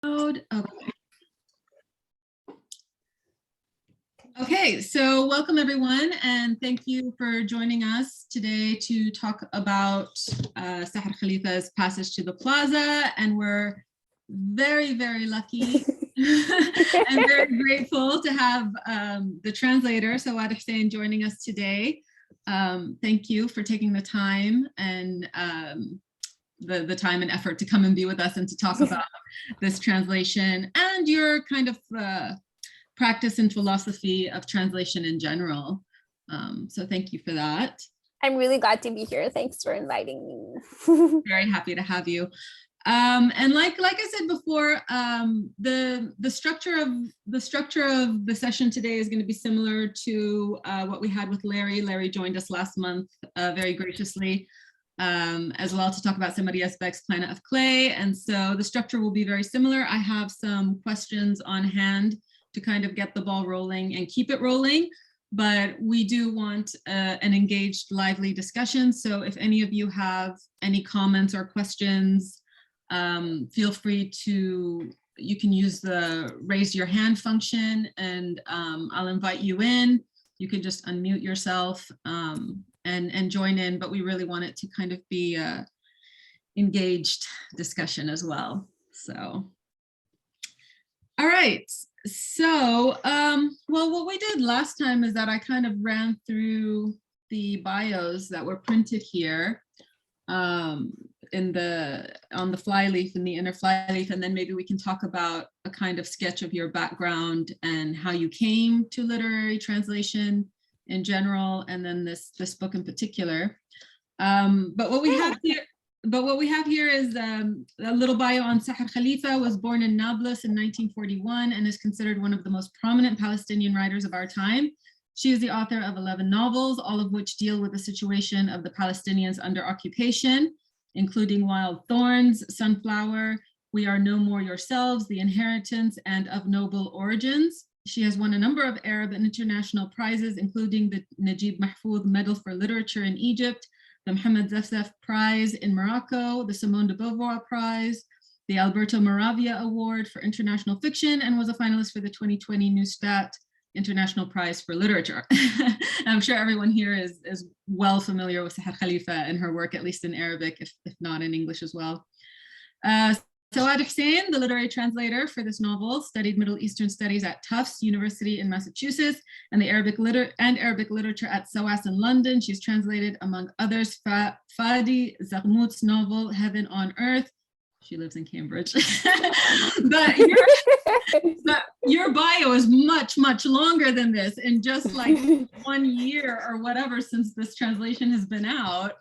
Okay. Okay, so welcome everyone, and thank you for joining us today to talk about Sahar Khalifeh's passage to the Plaza. And we're very, very lucky and very grateful to have the translator, Sawad Hussain, joining us today. Thank you for taking the time and the time and effort to come and be with us and to talk about this translation and your kind of practice and philosophy of translation in general. So thank you for that. I'm really glad to be here. Thanks for inviting me. Very happy to have you. And like I said before, the structure of the session today is going to be similar to what we had with Larry. Larry joined us last month very graciously, as well, to talk about Samari Asbek's Planet of Clay. And so the structure will be very similar. I have some questions on hand to kind of get the ball rolling and keep it rolling, but we do want an engaged, lively discussion. So if any of you have any comments or questions, feel free to, you can use the raise your hand function, and I'll invite you in. You can just unmute yourself and join in, but we really want it to kind of be a engaged discussion as well. So, all right. So, well, what we did last time is that I kind of ran through the bios that were printed here on the flyleaf, in the inner flyleaf, and then maybe we can talk about a kind of sketch of your background and how you came to literary translation in general, and then this book in particular. But what we have here is a little bio on Sahar Khalifeh. Was born in Nablus in 1941 and is considered one of the most prominent Palestinian writers of our time. She is the author of 11 novels, all of which deal with the situation of the Palestinians under occupation, including Wild Thorns, Sunflower, We Are No More Yourselves, The Inheritance, and Of Noble Origins. She has won a number of Arab and international prizes, including the Najib Mahfouz Medal for Literature in Egypt, the Mohammed Zafzaf Prize in Morocco, the Simone de Beauvoir Prize, the Alberto Moravia Award for International Fiction, and was a finalist for the 2020 Neustadt International Prize for Literature. I'm sure everyone here is well familiar with Sahar Khalifeh and her work, at least in Arabic, if not in English as well. Sawad Hussain, the literary translator for this novel, studied Middle Eastern Studies at Tufts University in Massachusetts and the Arabic literature at SOAS in London. She's translated, among others, Fadi Zarmout's novel, Heaven on Earth. She lives in Cambridge. but your bio is much, much longer than this. In just like 1 year or whatever since this translation has been out,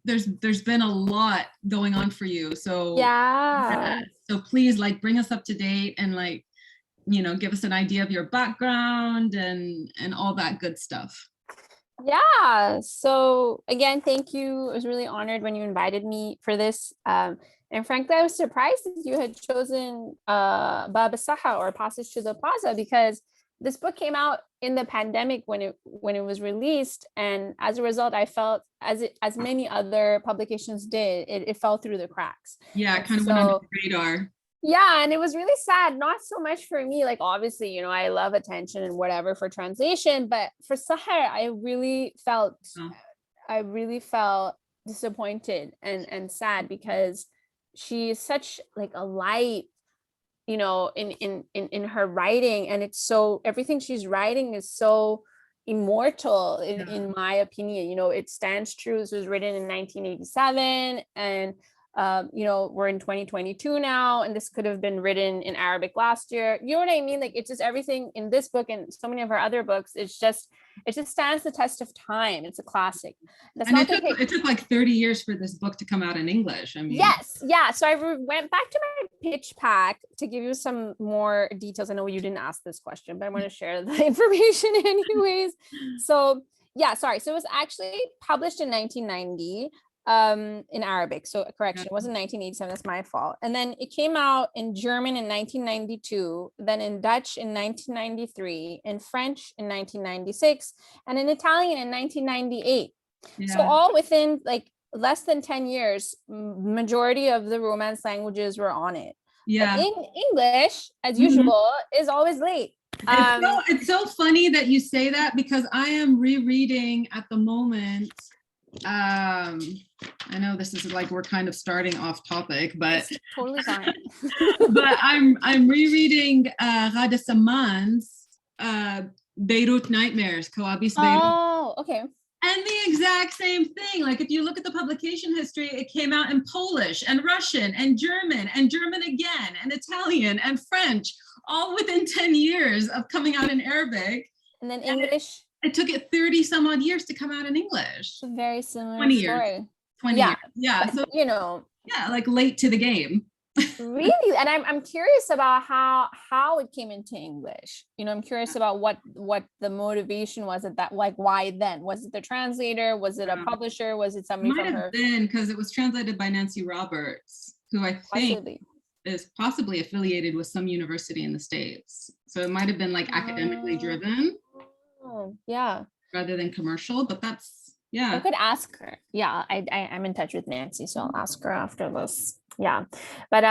there's been a lot going on for you. So yeah, so please, like, bring us up to date and, like, you know, give us an idea of your background and all that good stuff. Yeah, so again, thank you. I was really honored when you invited me for this. And frankly, I was surprised that you had chosen Bab al-Saha, or Passage to the Plaza, because this book came out in the pandemic when it was released, and as a result, I felt, as many other publications did, it fell through the cracks. Yeah, it kind of went under the radar. Yeah, and it was really sad, not so much for me, like, obviously, you know, I love attention and whatever for translation, but for Sahar, I really felt disappointed and sad, because she is such like a light, you know, in her writing, and it's so, everything she's writing is so immortal in my opinion. You know, it stands true. This was written in 1987, and you know, we're in 2022 now, and this could have been written in Arabic last year. You know what I mean? Like, it's just everything in this book and so many of her other books, it just stands the test of time. It's a classic. It took like 30 years for this book to come out in English. I mean, yes, yeah. So I went back to my pitch pack to give you some more details. I know you didn't ask this question, but I want to share the information anyways. So yeah, sorry. So it was actually published in 1990. In Arabic, so correction, it wasn't 1987, that's my fault. And then it came out in German in 1992, then in Dutch in 1993, in French in 1996, and in Italian in 1998. So all within like less than 10 years, majority of the Romance languages were on it. But Yeah. in English, as Mhm. usual, is always late. It's so funny that you say that, because I am rereading at the moment. I know this is like, we're kind of starting off topic, but It's totally fine. I'm rereading Ghada Saman's Beirut Nightmares, Kawabis Beirut. Oh, okay. And the exact same thing. Like, if you look at the publication history, it came out in Polish and Russian and German again and Italian and French, all within 10 years of coming out in Arabic. And then English. It took it 30 some odd years to come out in English. It's a very similar 20 story. years. 20 Yeah. years. Yeah. But, So, you know, yeah, like late to the game. really, and I'm curious about how it came into English. You know, I'm curious about what the motivation was at that, like, why then? Was it the translator? Was it a publisher? Was it somebody Might from have her? been because it was translated by Nancy Roberts, who I think Possibly. is possibly affiliated with some university in the States. So it might have been like academically driven Oh, yeah. rather than commercial, but that's, I yeah. could ask her. Yeah, I'm in touch with Nancy, so I'll ask her after this. Yeah, but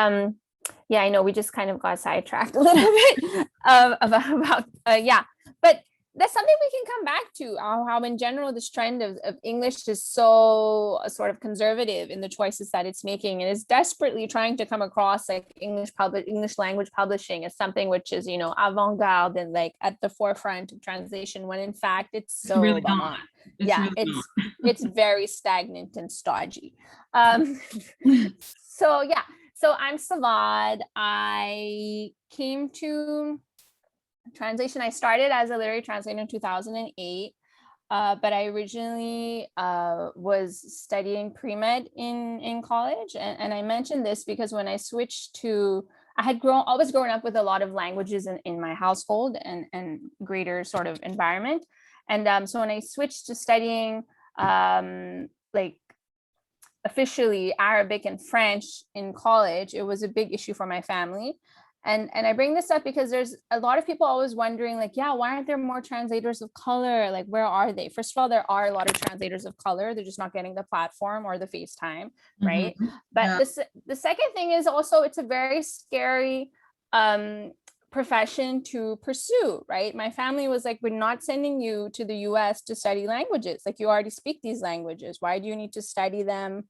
yeah, I know we just kind of got sidetracked a little bit about yeah, but that's something we can come back to. How in general this trend of English is so sort of conservative in the choices that it's making, and is desperately trying to come across like English language publishing as something which is, you know, avant-garde and like at the forefront of translation, when in fact it's so really behind. It's Yeah, really it's very stagnant and stodgy. So yeah, so I'm Sawad. I came to translation. I started as a literary translator in 2008, but I originally was studying pre-med in college. And I mentioned this because when I switched to, I had always grown up with a lot of languages in my household and greater sort of environment. And so when I switched to studying like officially Arabic and French in college, it was a big issue for my family. And I bring this up because there's a lot of people always wondering, like, yeah, why aren't there more translators of color? Like, where are they? First of all, there are a lot of translators of color. They're just not getting the platform or the FaceTime, right? But Yeah. the second thing is also, it's a very scary profession to pursue, right? My family was like, we're not sending you to the US to study languages. Like, you already speak these languages. Why do you need to study them?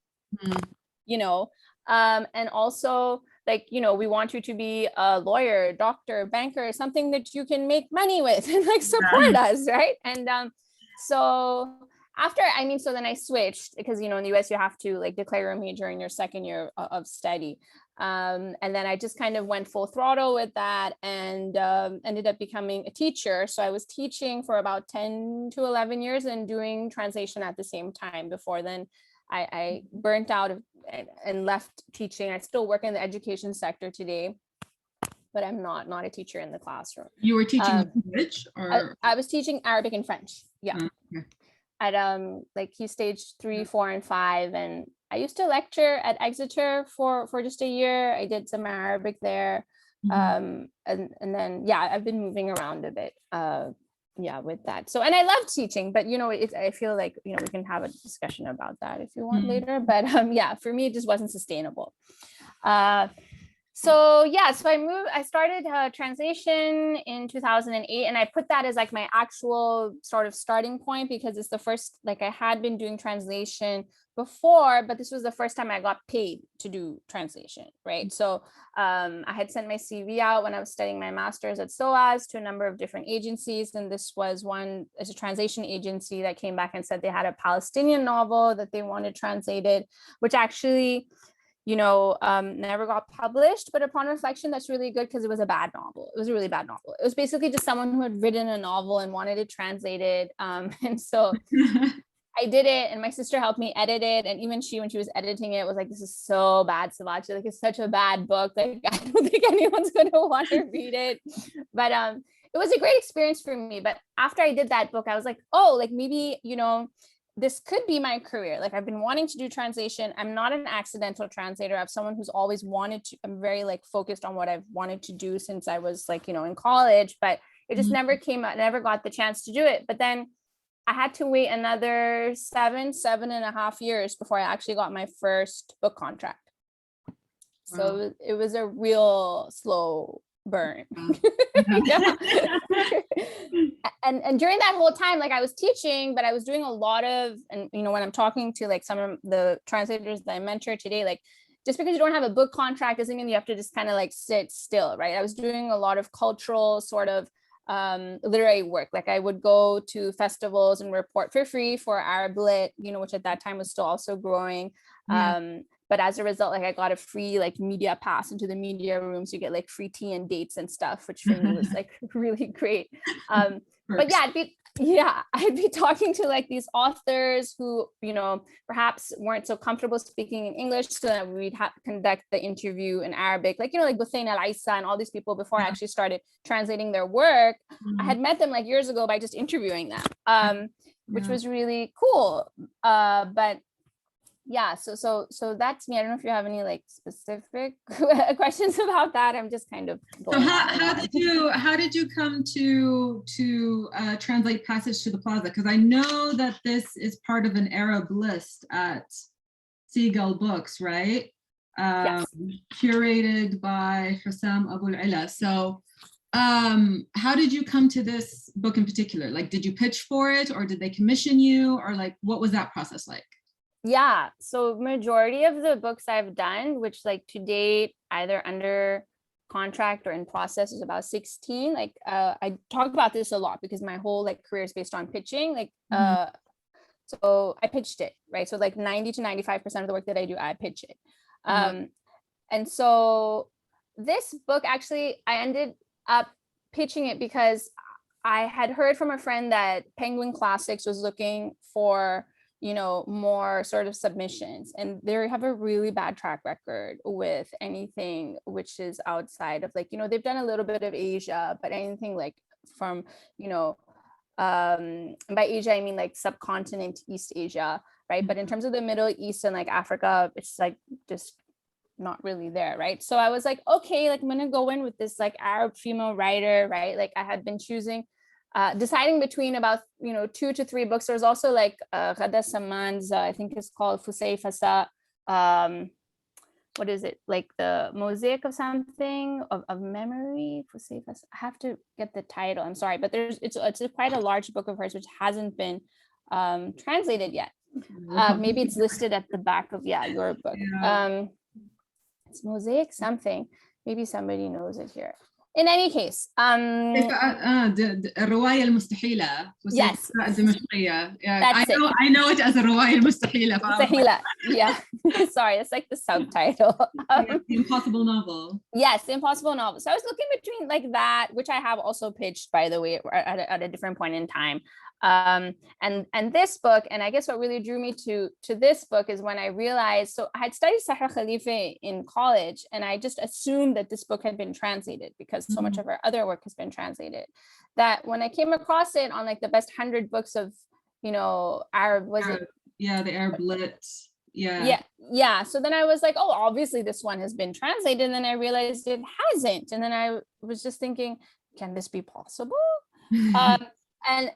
You know, and also, like, you know, we want you to be a lawyer, doctor, banker, something that you can make money with and like support us, right? And so after, I mean, so then I switched because, you know, in the US you have to like declare a major in your second year of study. And then I just kind of went full throttle with that and ended up becoming a teacher. So I was teaching for about 10 to 11 years and doing translation at the same time. Before then, I burnt out of and left teaching. I still work in the education sector today, but I'm not a teacher in the classroom. You were teaching language, or I was teaching Arabic and French. Yeah. Okay. At like key stage 3, 4, and 5. And I used to lecture at Exeter for just a year. I did some Arabic there. And then, yeah, I've been moving around a bit. Yeah, with that. So, and I love teaching, but you know, I feel like, you know, we can have a discussion about that if you want later. But yeah, for me, it just wasn't sustainable. So yeah, so I started translation in 2008, and I put that as like my actual sort of starting point because it's the first, like I had been doing translation before, but this was the first time I got paid to do translation, right? So I had sent my CV out when I was studying my master's at SOAS to a number of different agencies. And this was one as a translation agency that came back and said they had a Palestinian novel that they wanted translated, which actually, you know, never got published, but upon reflection, that's really good because it was a bad novel. It was a really bad novel. It was basically just someone who had written a novel and wanted it translated. And so I did it, and my sister helped me edit it. And even she, when she was editing it, was like, this is so bad, Sawad. Like, it's such a bad book. Like, I don't think anyone's going to want to read it. But it was a great experience for me. But after I did that book, I was like, oh, like maybe, you know, this could be my career. Like, I've been wanting to do translation. I'm not an accidental translator. I'm someone who's always wanted to, I'm very like focused on what I've wanted to do since I was like, you know, in college, but it just never came out, never got the chance to do it. But then I had to wait another 7.5 years before I actually got my first book contract. So it was a real slow burn. Yeah. And during that whole time, like I was teaching, but I was doing a lot of, and you know, when I'm talking to like some of the translators that I mentor today, like just because you don't have a book contract doesn't mean you have to just kind of like sit still, right? I was doing a lot of cultural sort of literary work. Like I would go to festivals and report for free for Arab Lit, you know, which at that time was still also growing. But as a result, like I got a free like media pass into the media rooms. You get like free tea and dates and stuff, which for me was like really great. But yeah, I'd be talking to like these authors who, you know, perhaps weren't so comfortable speaking in English, so that we'd have to conduct the interview in Arabic, like, you know, like Hussain al-Aisa and all these people before I actually started translating their work. I had met them like years ago by just interviewing them, which was really cool. But yeah, so that's me. I don't know if you have any like specific questions about that. I'm just kind of going how did you come to translate Passage to the Plaza? Because I know that this is part of an Arab list at Seagull Books, right? Yes. Curated by Hussam Abu al-Ila. So how did you come to this book in particular? Like, did you pitch for it, or did they commission you, or like what was that process like? Yeah, so majority of the books I've done, which like to date, either under contract or in process, is about 16. Like I talk about this a lot because my whole like career is based on pitching. Like so I pitched it, right? So like 90 to 95% of the work that I do, I pitch it. And so this book, actually, I ended up pitching it because I had heard from a friend that Penguin Classics was looking for, you know, more sort of submissions, and they have a really bad track record with anything which is outside of, like, you know, they've done a little bit of Asia, but anything like from, you know, by Asia I mean like subcontinent East Asia, right? But in terms of the Middle East and like Africa, it's like just not really there, right? So I was like, okay, like I'm gonna go in with this like Arab female writer, right? Like I had been choosing deciding between about, you know, 2 to 3 books. There's also like Ghada Saman's, I think it's called Fusayfasa, what is it, like the mosaic of something of memory. Fusayfasa, I have to get the title, I'm sorry, but it's quite a large book of hers which hasn't been translated yet. Maybe it's listed at the back of your book. It's mosaic something, maybe somebody knows it here. In any case, الرواية المستحيلة. Yes, الدمشقية. that's I know it as الرواية المستحيلة. Yeah. Sorry, it's like the subtitle. The impossible novel. Yes, the impossible novel. So I was looking between like that, which I have also pitched, by the way, at a different point in time, and this book. And I guess what really drew me to this book is when I realized, so I had studied Sahar Khalifeh in college, and I just assumed that this book had been translated because so much of her other work has been translated, that when I came across it on like the best 100 books of, you know, Arab, the Arab Lit. Yeah. So then I was like, oh, obviously this one has been translated. And then I realized it hasn't. And then I was just thinking, can this be possible? And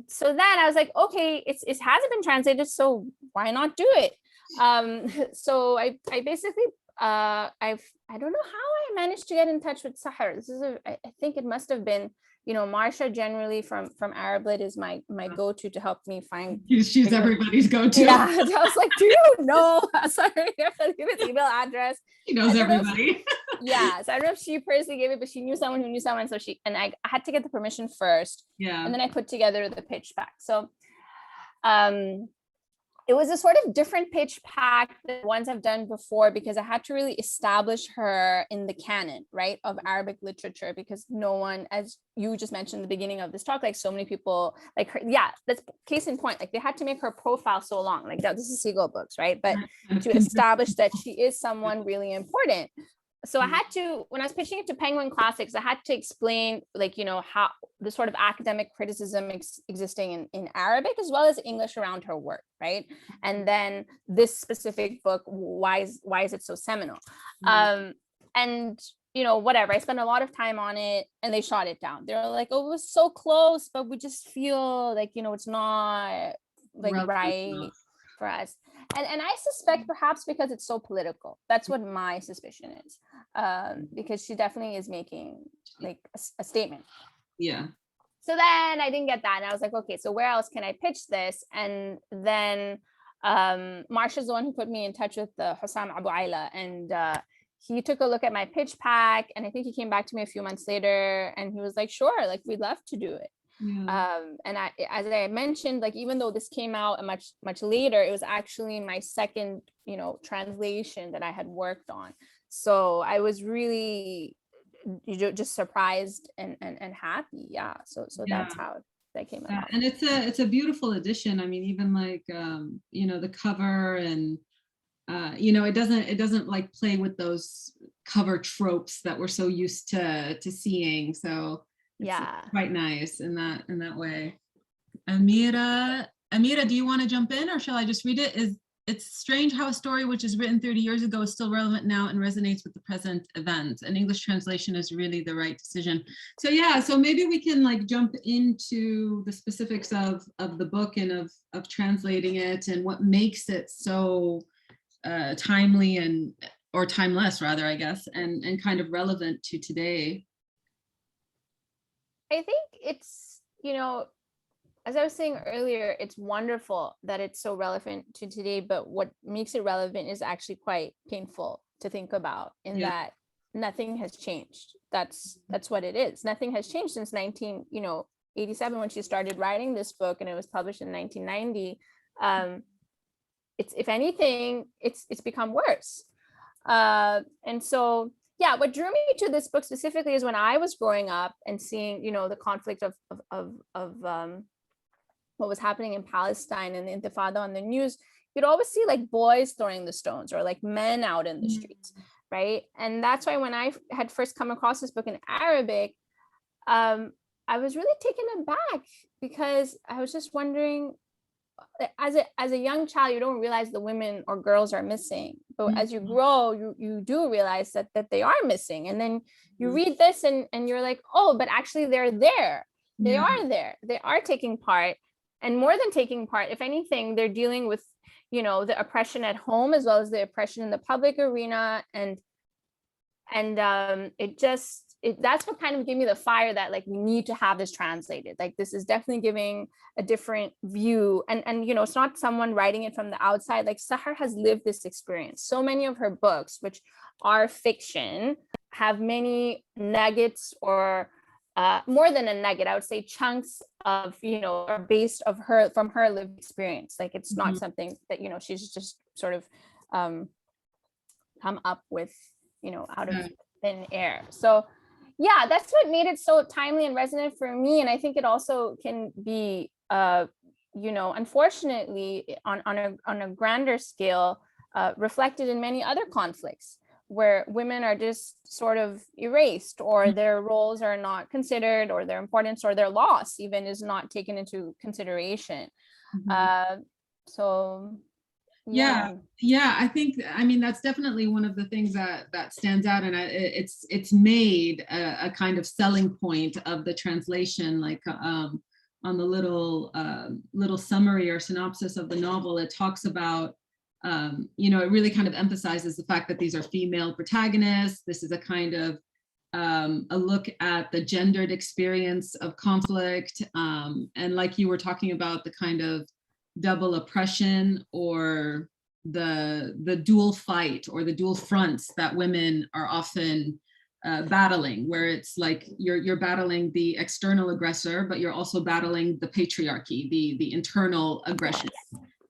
so then I was like, okay, it hasn't been translated, so why not do it? So I basically I don't know how I managed to get in touch with Sahar. I think it must have been, you know, Marsha generally from Arab Lit is my go-to to help me find. She's everybody's go-to. Yeah, I was like, do you know Khalifa's email address? She knows everybody. Yeah, so I don't know if she personally gave it, but she knew someone who knew someone. So I had to get the permission first. Yeah. And then I put together the pitch pack. So it was a sort of different pitch pack than ones I've done before, because I had to really establish her in the canon, right, of Arabic literature, because no one, as you just mentioned in the beginning of this talk, like so many people like her. Yeah, that's case in point. Like they had to make her profile so long. Like this is Seagull Books, right? But to establish that she is someone really important. So I had to, when I was pitching it to Penguin Classics, I had to explain, like, you know, how the sort of academic criticism existing in Arabic as well as English around her work, right? And then this specific book, why is it so seminal? And, you know, whatever, I spent a lot of time on it, and they shot it down. They were like, oh, it was so close, but we just feel like, you know, it's not like right for us. And I suspect perhaps because it's so political. That's what my suspicion is. Because she definitely is making like a statement. Yeah. So then I didn't get that. And I was like, okay, so where else can I pitch this? And then Marsha's the one who put me in touch with Hussam Abu Aila. And he took a look at my pitch pack. And I think he came back to me a few months later and he was like, sure, like we'd love to do it. Yeah. And as I mentioned, like, even though this came out much later, it was actually my second, translation that I had worked on. So I was really just surprised and happy. Yeah. So Yeah. that's how that came about. And it's a beautiful edition. I mean, even like, the cover and, it doesn't like play with those cover tropes that we're so used to seeing. So it's quite nice in that way. Amira, do you want to jump in or shall I just read it? It's strange how a story which is written 30 years ago is still relevant now and resonates with the present event. An English translation is really the right decision. So yeah, so maybe we can like jump into the specifics of the book and of translating it and what makes it so timely or timeless rather, I guess, and kind of relevant to today. I think it's, as I was saying earlier, it's wonderful that it's so relevant to today, but what makes it relevant is actually quite painful to think about in that nothing has changed. That's what it is. Nothing has changed since 1987 when she started writing this book and it was published in 1990. It's, if anything, it's become worse. And so, yeah, what drew me to this book specifically is when I was growing up and seeing, the conflict of what was happening in Palestine and the Intifada on the news, you'd always see like boys throwing the stones or like men out in the streets, right? And that's why when I had first come across this book in Arabic, I was really taken aback because I was just wondering, as a young child, you don't realize the women or girls are missing, but as you grow, you do realize that they are missing. And then you read this and you're like, oh, but actually they're there. They are there. They are taking part. And more than taking part, if anything, they're dealing with, the oppression at home as well as the oppression in the public arena. And that's what kind of gave me the fire that like we need to have this translated. Like this is definitely giving a different view. And it's not someone writing it from the outside. Like Sahar has lived this experience. So many of her books, which are fiction, have many nuggets or more than a nugget, I would say chunks of, are based from her lived experience. Like it's not something that, she's just sort of come up with, out of thin air. So yeah, that's what made it so timely and resonant for me. And I think it also can be, unfortunately on a grander scale, reflected in many other conflicts where women are just sort of erased or their roles are not considered or their importance or their loss even is not taken into consideration. So yeah, I think, that's definitely one of the things that stands out, and it's made a kind of selling point of the translation. Like on the little summary or synopsis of the novel, it talks about it really kind of emphasizes the fact that these are female protagonists. This is a kind of a look at the gendered experience of conflict, and like you were talking about, the kind of double oppression or the dual fight or the dual fronts that women are often battling, where it's like you're battling the external aggressor, but you're also battling the patriarchy, the internal aggression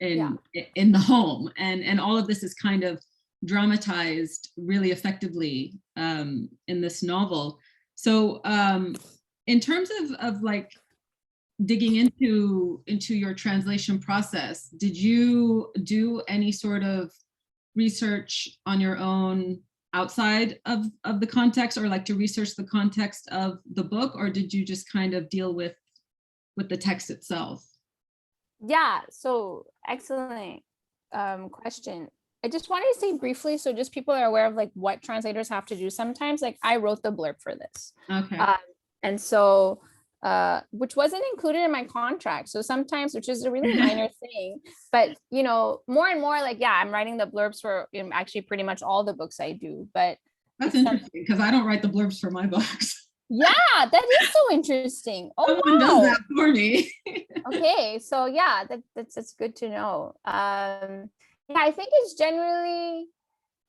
in the home, and all of this is kind of dramatized really effectively in this novel. So in terms of like digging into your translation process, did you do any sort of research on your own outside of the context, or like to research the context of the book, or did you just kind of deal with the text itself? Yeah, so excellent question. I just wanted to say briefly, so just people are aware of like what translators have to do sometimes. Like I wrote the blurb for this. Okay. And so which wasn't included in my contract. So sometimes, which is a really minor thing, but you know, more and more like, yeah, I'm writing the blurbs for actually pretty much all the books I do, but that's interesting because I don't write the blurbs for my books. Yeah, that is so interesting. Oh, Someone does that for me. Okay, so yeah, that's good to know. Yeah, I think it's generally,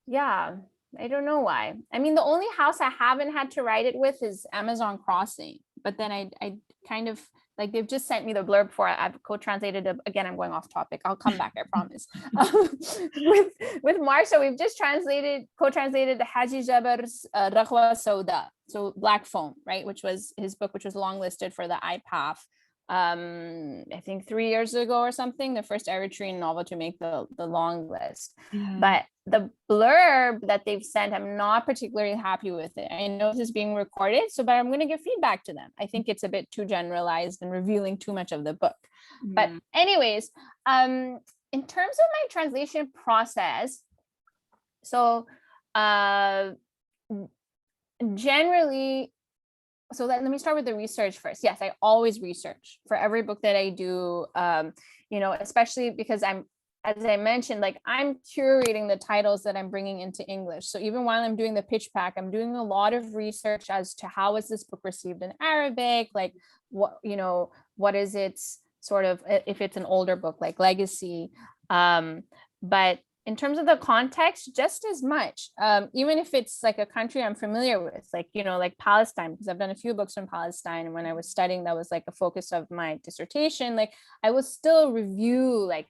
yeah, I don't know why. I mean, the only house I haven't had to write it with is Amazon Crossing, but then I kind of like they've just sent me the blurb for it. I've co-translated it. Again, I'm going off topic. I'll come back, I promise. With Marsha, we've just co-translated the Haji Jaber's Raghwa Sauda, so Black Foam, right? Which was his book, which was longlisted for the IPAF. I think 3 years ago or something, the first Eritrean novel to make the long list. Yeah. But the blurb that they've sent, I'm not particularly happy with it. I know this is being recorded, but I'm going to give feedback to them. I think it's a bit too generalized and revealing too much of the book. But anyways, in terms of my translation process, so generally, so let me start with the research first. Yes, I always research for every book that I do, you know, especially because as I mentioned, like I'm curating the titles that I'm bringing into English. So even while I'm doing the pitch pack, I'm doing a lot of research as to how is this book received in Arabic, like what, you know, what is its sort of, if it's an older book like Legacy. But in terms of the context, just as much, even if it's like a country I'm familiar with, like, you know, like Palestine, because I've done a few books from Palestine. And when I was studying, that was like a focus of my dissertation. Like I will still review, like,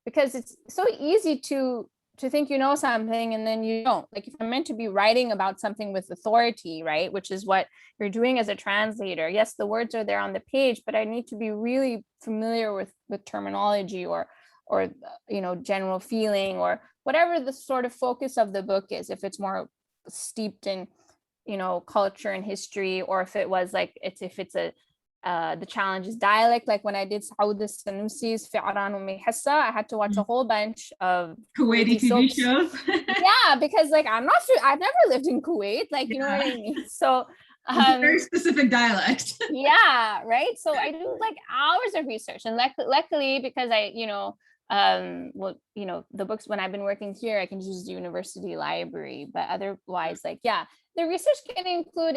because it's so easy to think you know something and then you don't. Like if I'm meant to be writing about something with authority, right, which is what you're doing as a translator. Yes, the words are there on the page, but I need to be really familiar with terminology or you know, general feeling or whatever the sort of focus of the book is, if it's more steeped in, you know, culture and history, or if it was like if it's a the challenge is dialect, like when I did Saud Sanusi's Fi'aran Hassa, I had to watch a whole bunch of Kuwaiti TV shows. Yeah, because like I've never lived in Kuwait, like, you know what I mean? So very specific dialect. Yeah, right. So I do like hours of research, and luckily because I, you know, well, you know, the books when I've been working here, I can use the university library, but otherwise, like, yeah, the research can include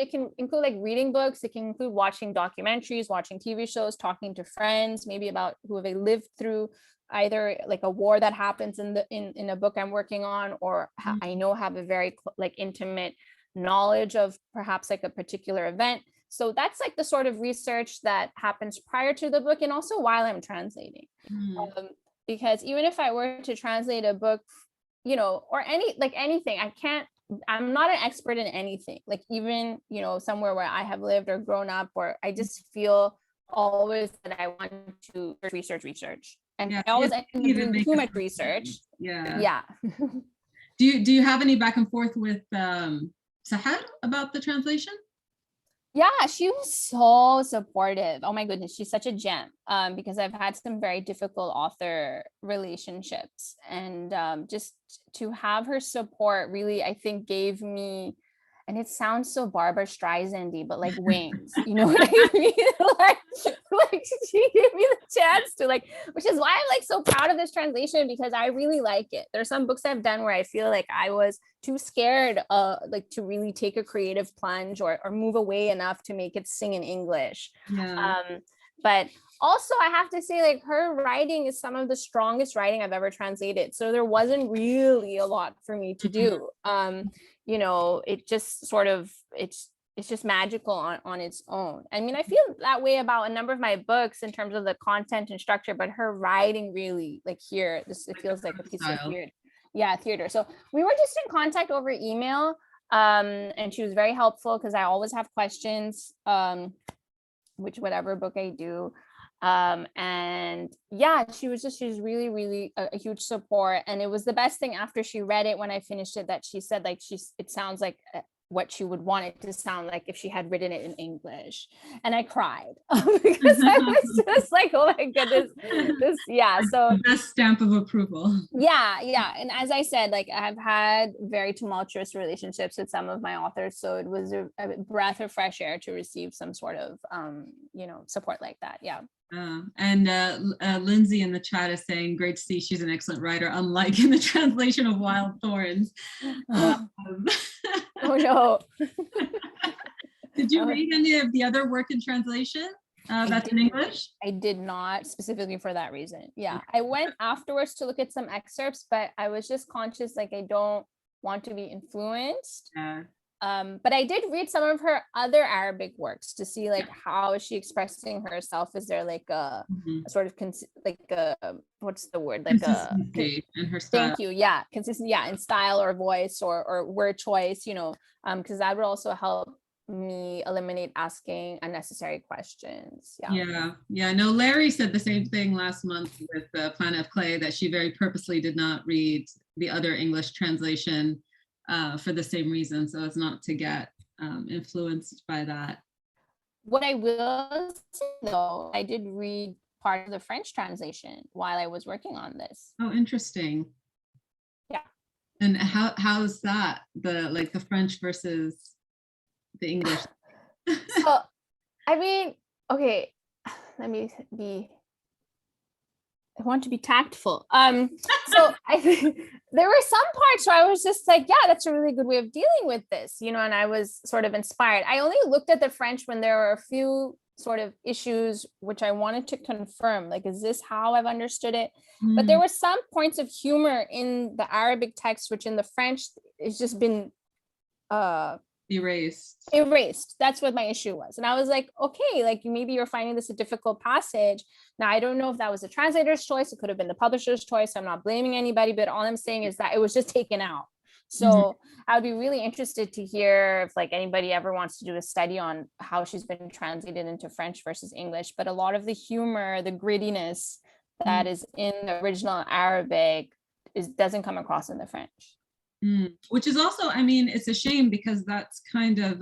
like reading books, it can include watching documentaries, watching TV shows, talking to friends, maybe about who have lived through either like a war that happens in a book I'm working on, or I know have a very like intimate knowledge of perhaps like a particular event. So that's like the sort of research that happens prior to the book and also while I'm translating. Because even if I were to translate a book, you know, or anything, I'm not an expert in anything. Like even, you know, somewhere where I have lived or grown up, or I just feel always that I want to research. And I always end up doing too much research. Yeah. Do you have any back and forth with Sahar about the translation? Yeah, she was so supportive. Oh my goodness, she's such a gem. Because I've had some very difficult author relationships, and just to have her support really, I think, gave me, and it sounds so Barbara Streisand-y, but like wings, you know what I mean? like she gave me the chance to like, which is why I'm like so proud of this translation, because I really like it. There's some books I've done where I feel like I was too scared like to really take a creative plunge or move away enough to make it sing in English. But also I have to say, like, her writing is some of the strongest writing I've ever translated. So there wasn't really a lot for me to do. You know, it just sort of, it's just magical on its own. I mean, I feel that way about a number of my books in terms of the content and structure, but her writing really, like here, it feels like a piece of theater. Yeah, theater. So we were just in contact over email, and she was very helpful because I always have questions, whatever book I do. And yeah, she's really a huge support. And it was the best thing after she read it, when I finished it, that she said, like, it sounds like what she would want it to sound like if she had written it in English. And I cried because I was just like, oh my goodness, yeah. So the best stamp of approval. yeah. And as I said, like I've had very tumultuous relationships with some of my authors. So it was a breath of fresh air to receive some sort of, support like that. Yeah. And Lindsay in the chat is saying, great to see she's an excellent writer, unlike in the translation of Wild Thorns. Oh no. Did you read any of the other work in translation that's in English? I did not, specifically for that reason. Yeah, I went afterwards to look at some excerpts, but I was just conscious, like I don't want to be influenced. Yeah. But I did read some of her other Arabic works to see like how is she expressing herself? Is there like a sort of what's the word, like consistency in her style? Thank you. Yeah, consistency. Yeah, in style or voice or word choice. Because that would also help me eliminate asking unnecessary questions. Yeah. No, Larry said the same thing last month with Planet of Clay, that she very purposely did not read the other English translation for the same reason, so as not to get influenced by that. What I will say though, I did read part of the French translation while I was working on this. Oh, interesting. Yeah. And how's that, the French versus the English? So, I mean, okay, I want to be tactful. So I think there were some parts where I was just like, yeah, that's a really good way of dealing with this, and I was sort of inspired. I only looked at the French when there were a few sort of issues which I wanted to confirm, like, is this how I've understood it? But there were some points of humor in the Arabic text, which in the French it's just been erased. That's what my issue was. And I was like, okay, like maybe you're finding this a difficult passage. Now, I don't know if that was the translator's choice. It could have been the publisher's choice. I'm not blaming anybody, but all I'm saying is that it was just taken out. So I would be really interested to hear if like anybody ever wants to do a study on how she's been translated into French versus English. But a lot of the humor, the grittiness that is in the original Arabic doesn't come across in the French. Which is also, I mean, it's a shame because that's kind of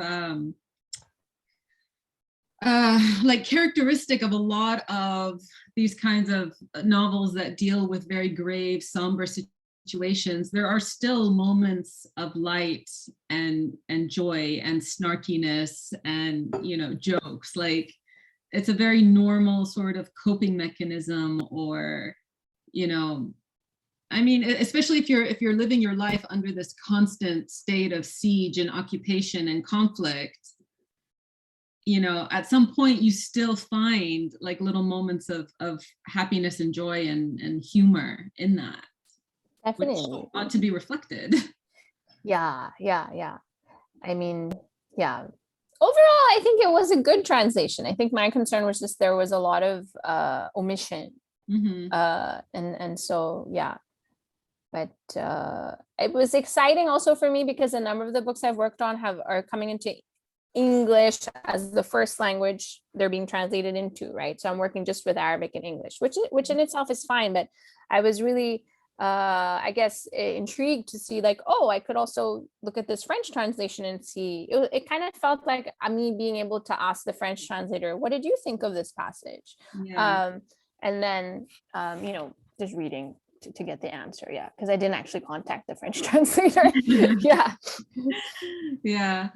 like characteristic of a lot of these kinds of novels that deal with very grave, somber situations. There are still moments of light and joy and snarkiness and, jokes. Like it's a very normal sort of coping mechanism, or, I mean, especially if you're living your life under this constant state of siege and occupation and conflict, at some point you still find like little moments of happiness and joy and humor in that. Definitely. Which ought to be reflected. Yeah. I mean, yeah. Overall, I think it was a good translation. I think my concern was just there was a lot of omission. And so, yeah. But it was exciting also for me because a number of the books I've worked on are coming into English as the first language they're being translated into, right? So I'm working just with Arabic and English, which in itself is fine. But I was really, I guess, intrigued to see like, oh, I could also look at this French translation and see. It kind of felt like me being able to ask the French translator, what did you think of this passage? Yeah. And then, just reading to get the answer. Yeah, because I didn't actually contact the French translator. Yeah.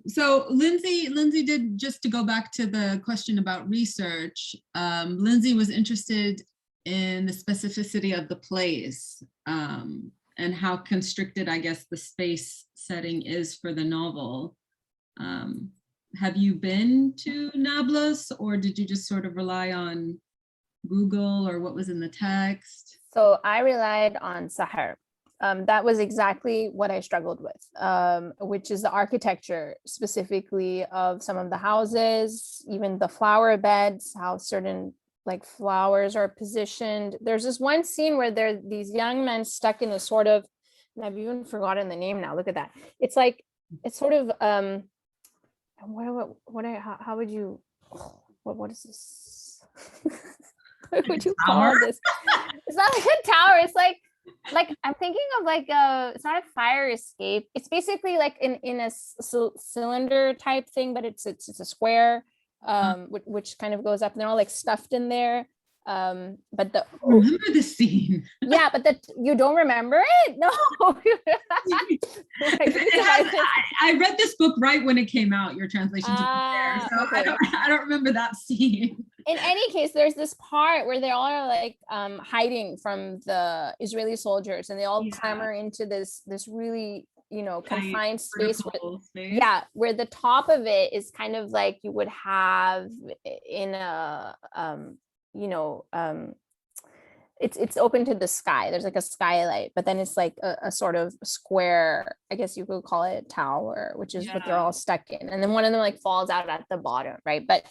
So Lindsay did, just to go back to the question about research, Lindsay was interested in the specificity of the place and how constricted, I guess, the space setting is for the novel. Have you been to Nablus, or did you just sort of rely on Google or what was in the text? So I relied on Sahar. That was exactly what I struggled with, which is the architecture, specifically of some of the houses, even the flower beds, how certain like flowers are positioned. There's this one scene where there are these young men stuck in a sort of, and I've even forgotten the name now. Look at that. It's like, it's sort of, how would you, what is this? What would you call this? It's not like a tower. It's like like I'm thinking of like it's not a fire escape. It's basically like in a cylinder type thing, but it's a square, which kind of goes up, and they're all like stuffed in there. But the I remember the scene. yeah, but that you don't remember it? No. Like, I read this book right when it came out. Your translation to be there, so okay. I don't remember that scene. In any case, there's this part where they all are like hiding from the Israeli soldiers, and they all clamber into this really, you know, confined space where the top of it is kind of like you would have in a you know, it's open to the sky. There's like a skylight, but then it's like a sort of square, I guess you could call it tower, which is what they're all stuck in. And then one of them like falls out at the bottom, right? But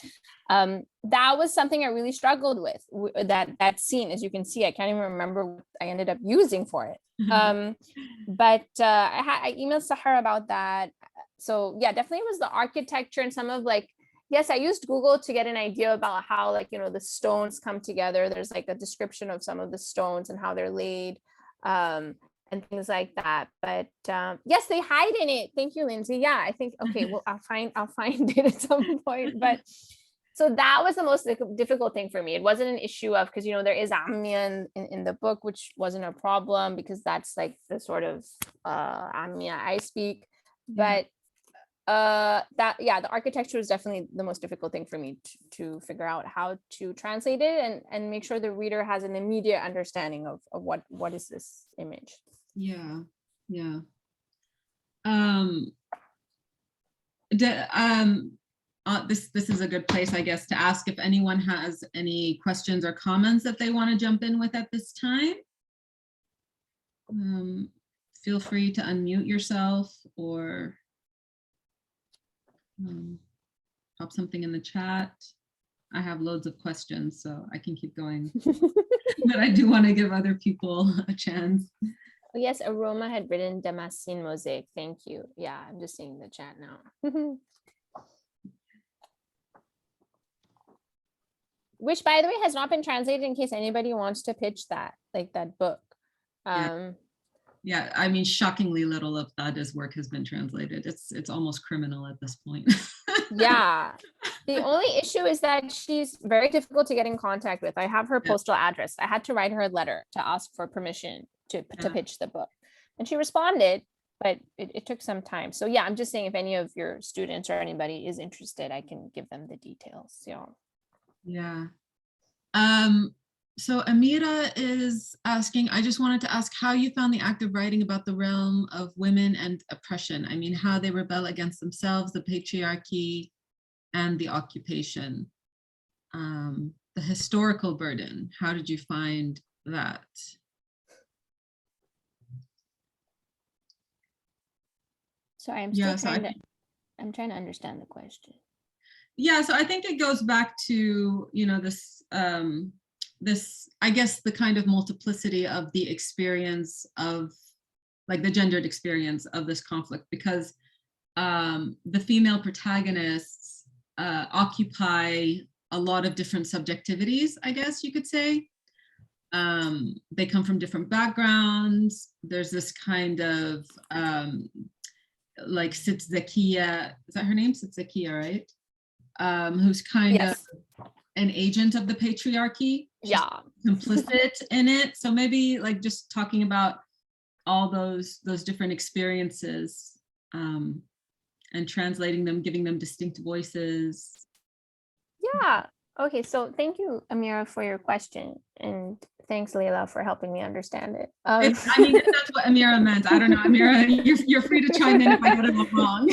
that was something I really struggled with, that scene. As you can see, I can't even remember what I ended up using for it. But I emailed Sahar about that. So yeah, definitely it was the architecture and some of like, yes, I used Google to get an idea about how, like, you know, the stones come together. There's like a description of some of the stones and how they're laid, and things like that. But yes, they hide in it. Thank you, Lindsay. Yeah, I think, okay, well, I'll find it at some point. But so that was the most difficult thing for me. It wasn't an issue of, because, you know, there is Amiya in the book, which wasn't a problem because that's like the sort of Amiya I speak. But the architecture was definitely the most difficult thing for me to figure out how to translate it and make sure the reader has an immediate understanding of what is this image. This is a good place, I guess, to ask if anyone has any questions or comments that they want to jump in with at this time. Feel free to unmute yourself or pop something in the chat. I have loads of questions, so I can keep going. But I do want to give other people a chance. Oh, yes, Aroma had written Damascene mosaic. Thank you. Yeah, I'm just seeing the chat now. Which, by the way, has not been translated, in case anybody wants to pitch that, like that book. Yeah, I mean, shockingly little of Thada's work has been translated. It's almost criminal at this point. Yeah, the only issue is that she's very difficult to get in contact with. I have her postal address. I had to write her a letter to ask for permission to pitch the book, and she responded, but it took some time. So yeah, I'm just saying, if any of your students or anybody is interested, I can give them the details. Yeah. So Amira is asking, I just wanted to ask how you found the act of writing about the realm of women and oppression. I mean, how they rebel against themselves, the patriarchy, and the occupation. The historical burden, how did you find that? Sorry, I'm still I'm trying to understand the question. Yeah, so I think it goes back to, you know, this, I guess, the kind of multiplicity of the experience of, like, the gendered experience of this conflict, because the female protagonists occupy a lot of different subjectivities, I guess you could say. They come from different backgrounds. There's this kind of like Sit Zakiya, is that her name? Sit Zakiya, right? Who's kind of an agent of the patriarchy. She's complicit in it. So maybe like just talking about all those different experiences and translating them, giving them distinct voices. Yeah. Okay. So thank you, Amira, for your question. And thanks, Leila, for helping me understand it. I mean, if that's what Amira meant. I don't know, Amira, you're free to chime in if I get it all wrong.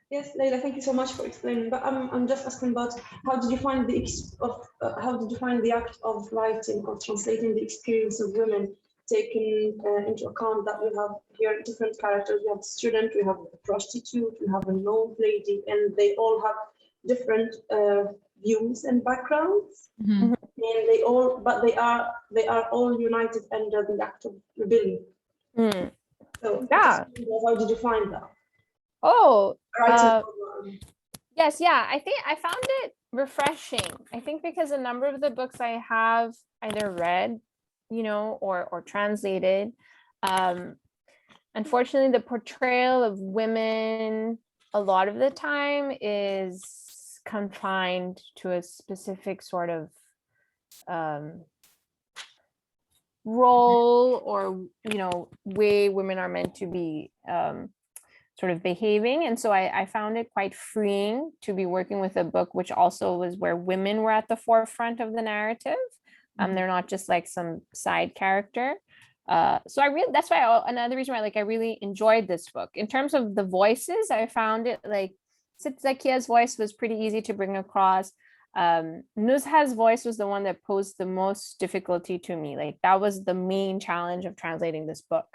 Yes, Leila, thank you so much for explaining. But I'm just asking about how did you find the act of writing or translating the experience of women, taking into account that we have here different characters. We have a student, we have a prostitute, we have an old lady, and they all have different views and backgrounds. Mm-hmm. And they are all united under the act of rebellion. Mm. So how did you find that? Oh, yes, yeah. I think I found it refreshing. I think because a number of the books I have either read, you know, or translated, unfortunately, the portrayal of women a lot of the time is confined to a specific sort of role or, you know, way women are meant to be sort of behaving. And so I found it quite freeing to be working with a book which also was where women were at the forefront of the narrative. They're not just like some side character. So I really, that's why another reason why I really enjoyed this book. In terms of the voices, I found it like Zakia's voice was pretty easy to bring across. Nuzha's voice was the one that posed the most difficulty to me. Like that was the main challenge of translating this book,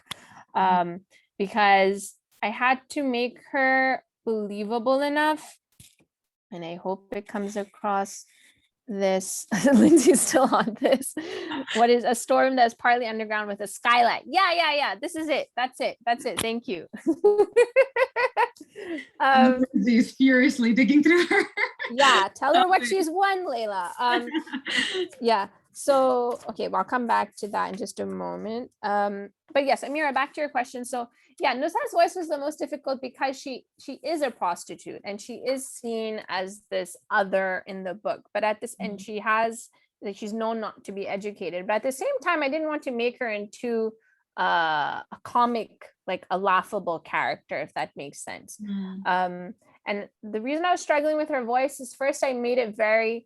because I had to make her believable enough, and I hope it comes across. This Lindsay's still on this. What is a storm that's partly underground with a skylight? Yeah. This is it. That's it. Thank you. Lindsay's furiously digging through her. Yeah, tell her what she's won, Layla. Yeah. So okay, well, I'll come back to that in just a moment. But yes, Amira, back to your question. So yeah, Nusra's voice was the most difficult because she is a prostitute and she is seen as this other in the book. But at this end, she has like she's known not to be educated. But at the same time, I didn't want to make her into a comic, like a laughable character, if that makes sense. And the reason I was struggling with her voice is first I made it very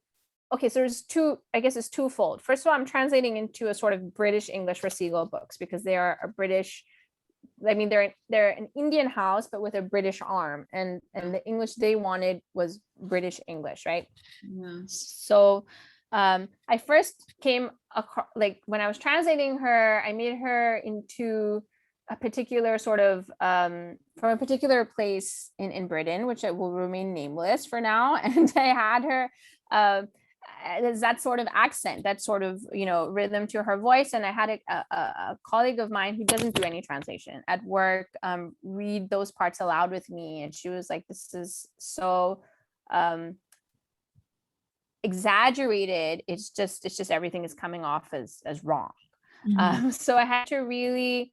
okay, so there's two, I guess it's twofold. First of all, I'm translating into a sort of British English for Seagull Books because they are a British, I mean, they're an Indian house, but with a British arm. And the English they wanted was British English, right? Yeah. So I first came across, like when I was translating her, I made her into a particular sort of, from a particular place in Britain, which will remain nameless for now. And I had her, that sort of accent, that sort of, you know, rhythm to her voice. And I had a colleague of mine who doesn't do any translation at work read those parts aloud with me, and she was like, this is so exaggerated, it's just everything is coming off as wrong. So I had to really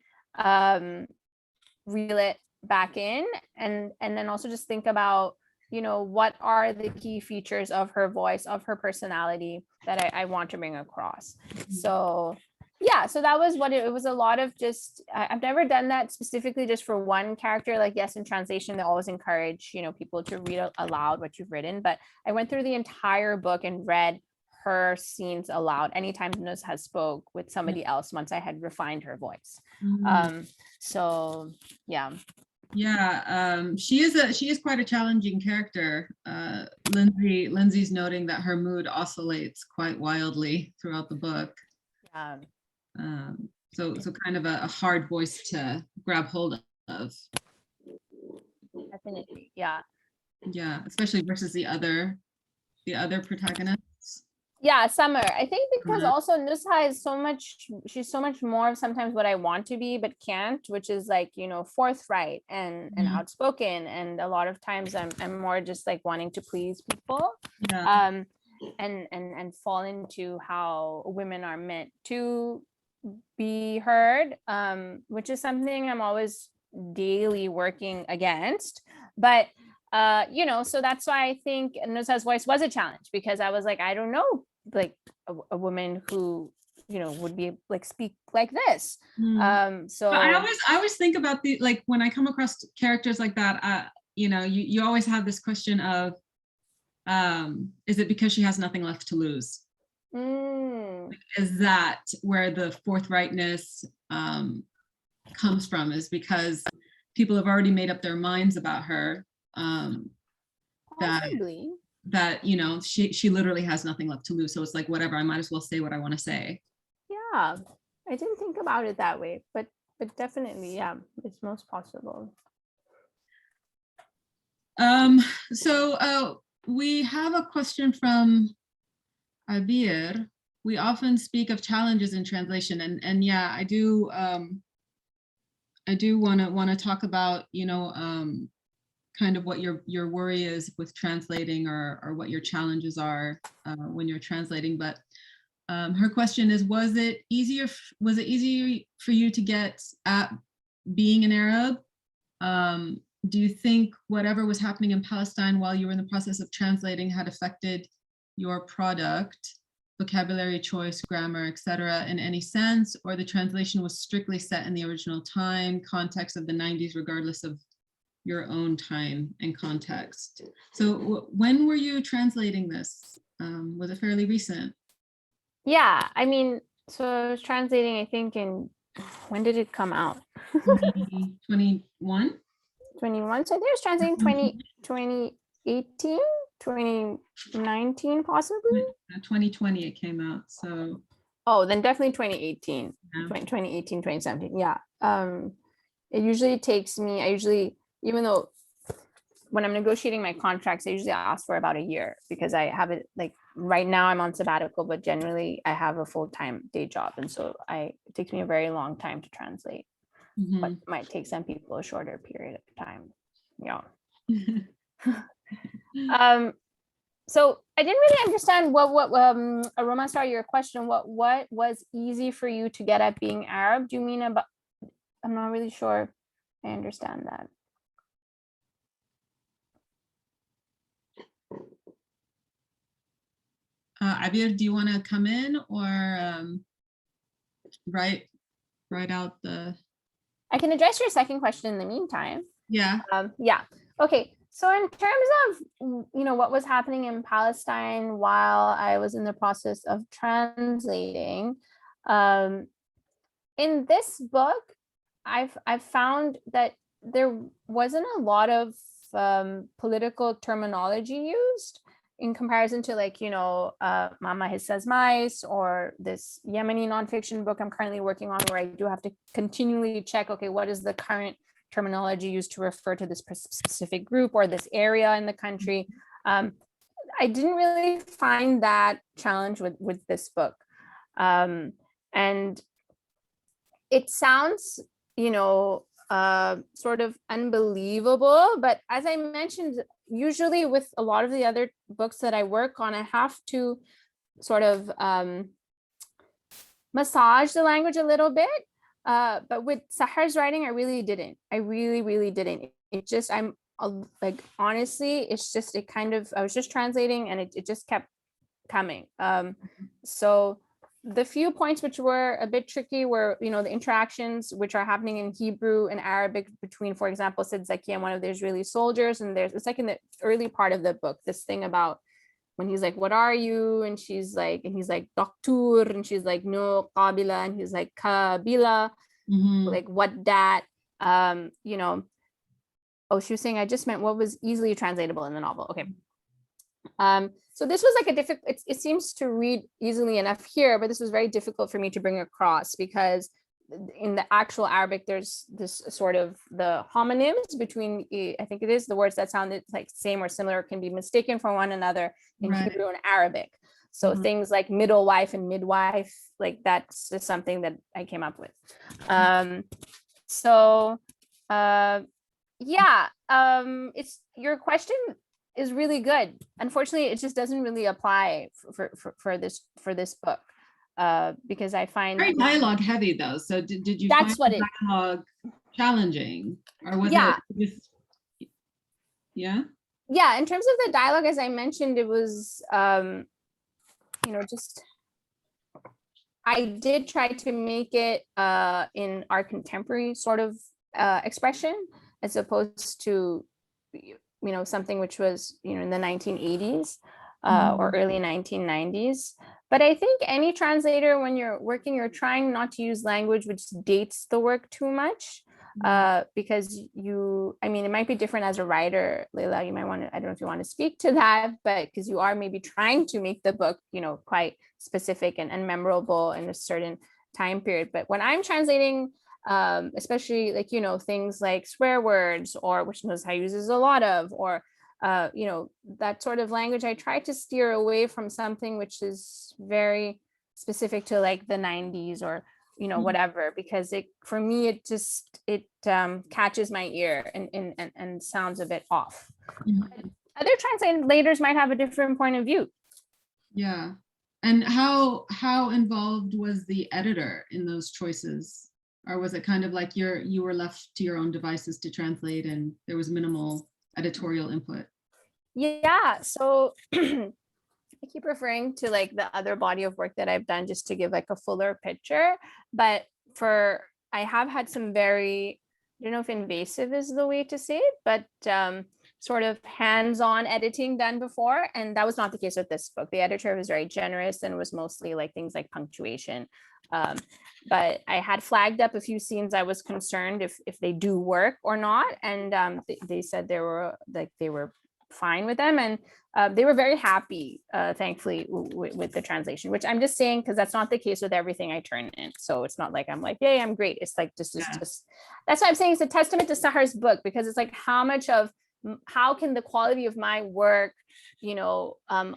reel it back in, and then also just think about, you know, what are the key features of her voice, of her personality that I want to bring across. So yeah, so that was what it was. A lot of just, I've never done that specifically just for one character. Like, yes, in translation, they always encourage, you know, people to read aloud what you've written, but I went through the entire book and read her scenes aloud anytime Nuz has spoke with somebody else once I had refined her voice. So yeah. Yeah, she is quite a challenging character. Lindsay's noting that her mood oscillates quite wildly throughout the book. Yeah. So kind of a hard voice to grab hold of. Definitely, yeah. Yeah, especially versus the other protagonists. Yeah, Summer. I think because also Nusha is she's so much more of sometimes what I want to be but can't, which is like, you know, forthright and outspoken, and a lot of times I'm more just like wanting to please people. And fall into how women are meant to be heard, which is something I'm always daily working against. But you know, so that's why I think Nusha's voice was a challenge, because I was like, I don't know, like a woman who, you know, would be like speak like this. So but I always think about the, like, when I come across characters like that, you know, you always have this question of, is it because she has nothing left to lose? Is that where the forthrightness comes from? Is because people have already made up their minds about her, that you know, she literally has nothing left to lose, so it's like, whatever, I might as well say what I want to say. Yeah, I didn't think about it that way, but definitely, yeah, it's most possible. So we have a question from Abir. We often speak of challenges in translation, and yeah, I do want to talk about, you know, kind of what your worry is with translating, or what your challenges are when you're translating. But her question is, was it easier for you to get at being an Arab? Do you think whatever was happening in Palestine while you were in the process of translating had affected your product, vocabulary choice, grammar, etc., in any sense, or the translation was strictly set in the original time, context of the 90s, regardless of your own time and context? So when were you translating this? Was it fairly recent? Yeah, I mean, so I was translating, I think when did it come out? 2021? 21. So I think I was translating 2018, 2019, possibly. 2020 it came out, so. Oh, then definitely 2018, Yeah. 2018, 2017. Yeah. It usually takes me, even though when I'm negotiating my contracts, I usually ask for about a year, because I have it, like right now I'm on sabbatical, but generally I have a full-time day job. And so it takes me a very long time to translate. But might take some people a shorter period of time. Yeah. So I didn't really understand what Aroma, sorry, your question, what was easy for you to get at being Arab? Do you mean about, I'm not really sure I understand that. Abir, do you want to come in, or write out the? I can address your second question in the meantime. Yeah. Yeah. Okay. So in terms of, what was happening in Palestine while I was in the process of translating, in this book, I've found that there wasn't a lot of political terminology used in comparison to, like, Mama Hissa's Mice, or this Yemeni nonfiction book I'm currently working on, where I do have to continually check, okay, what is the current terminology used to refer to this specific group or this area in the country. I didn't really find that challenge with this book. And it sounds, sort of unbelievable, but as I mentioned, usually with a lot of the other books that I work on, I have to sort of massage the language a little bit. But with Sahar's writing, I really didn't. I really didn't. It just, honestly, it's just, I was just translating and it just kept coming. So the few points which were a bit tricky were, the interactions which are happening in Hebrew and Arabic between, for example, Sid Zaki and one of the Israeli soldiers. And it's like in the early part of the book, this thing about when he's like, what are you? And she's like, and he's like, Doctor. And she's like, no, Qabila. And he's like, Kabila, like, what that, oh, she was saying, I just meant what was easily translatable in the novel. Okay. So this was like a difficult, it seems to read easily enough here, but this was very difficult for me to bring across, because in the actual Arabic, there's this sort of the homonyms between, I think it is the words that sound like same or similar can be mistaken for one another in Hebrew and Arabic. So things like middle wife and midwife, like that's just something that I came up with. It's your question is really good. Unfortunately, it just doesn't really apply for this book, because I find very dialogue heavy though. So did you that's find what dialogue challenging, or was it just in terms of the dialogue, as I mentioned, it was just I did try to make it in our contemporary sort of expression, as opposed to something which was in the 1980s or early 1990s. But I think any translator, when you're working, you're trying not to use language which dates the work too much, because it might be different as a writer, Leila. You might want to, I don't know if you want to speak to that, but because you are maybe trying to make the book quite specific and memorable in a certain time period. But when I'm translating, especially things like swear words, or which Nuzha uses a lot of, or that sort of language, I try to steer away from something which is very specific to like the 90s or whatever, because for me, it catches my ear and sounds a bit off. Other translators might have a different point of view. Yeah. And how involved was the editor in those choices? Or was it kind of like you were left to your own devices to translate and there was minimal editorial input? Yeah, so I keep referring to like the other body of work that I've done just to give like a fuller picture, but I have had some very, I don't know if invasive is the way to say it, but sort of hands-on editing done before. And that was not the case with this book. The editor was very generous and was mostly like things like punctuation. But I had flagged up a few scenes I was concerned if they do work or not. And they said they were fine with them. And they were very happy, thankfully, with the translation, which I'm just saying, because that's not the case with everything I turn in. So it's not like I'm like, yay, I'm great. It's like, just that's why I'm saying it's a testament to Sahar's book, because it's like how can the quality of my work,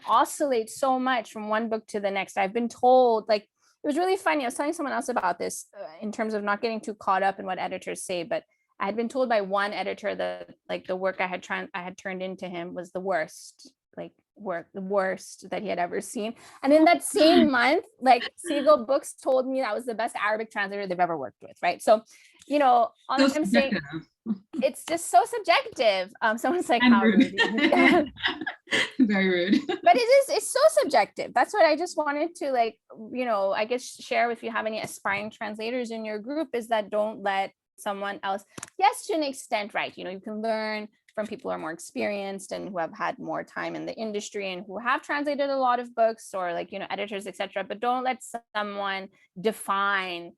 oscillate so much from one book to the next. I've been told, like, it was really funny. I was telling someone else about this in terms of not getting too caught up in what editors say, but I had been told by one editor that like the work I had turned into him was the worst, the worst that he had ever seen. And in that same month, like Seagull Books told me that was the best Arabic translator they've ever worked with, right? So, all I'm saying, it's just so subjective. Someone's like, how rude. Very rude. But it's so subjective. That's what I just wanted to I guess share if you have any aspiring translators in your group, is that don't let someone else, yes, to an extent, right? You can learn from people who are more experienced and who have had more time in the industry and who have translated a lot of books, or editors, etc. But don't let someone define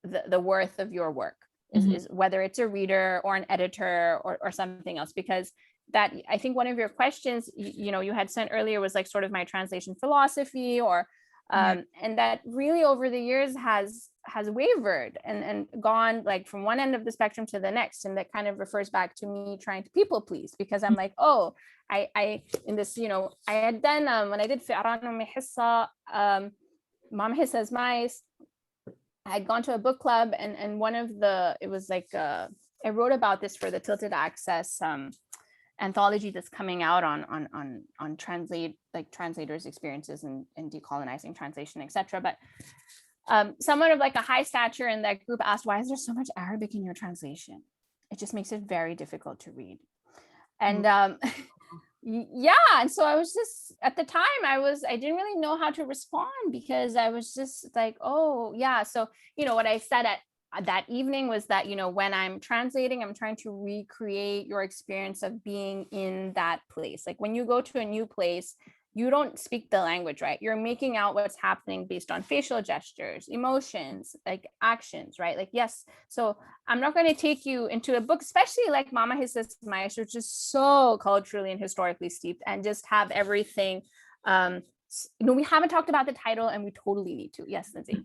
the worth of your work, is whether it's a reader or an editor or something else, because that, I think one of your questions, you had sent earlier was like sort of my translation philosophy, or and that really over the years has wavered and gone like from one end of the spectrum to the next. And that kind of refers back to me trying to people please, because I'm like, oh, I in this, I had done when I did Fi'ran Hissa, Mom Hissa's Mice, I had gone to a book club, and one of it was like I wrote about this for the Tilted Access anthology that's coming out on translators' experiences in decolonizing translation, etc. But someone of like a high stature in that group asked, why is there so much Arabic in your translation? It just makes it very difficult to read. And and so I was just, at the time I didn't really know how to respond, because I was just like, oh yeah. So what I said at that evening was that when I'm translating, I'm trying to recreate your experience of being in that place. Like when you go to a new place, you don't speak the language, right? You're making out what's happening based on facial gestures, emotions, like actions, right? Like, yes. So I'm not going to take you into a book, especially like Mama Hissa's Mice, which is so culturally and historically steeped, and just have everything. We haven't talked about the title, and we totally need to. Yes, Lindsay.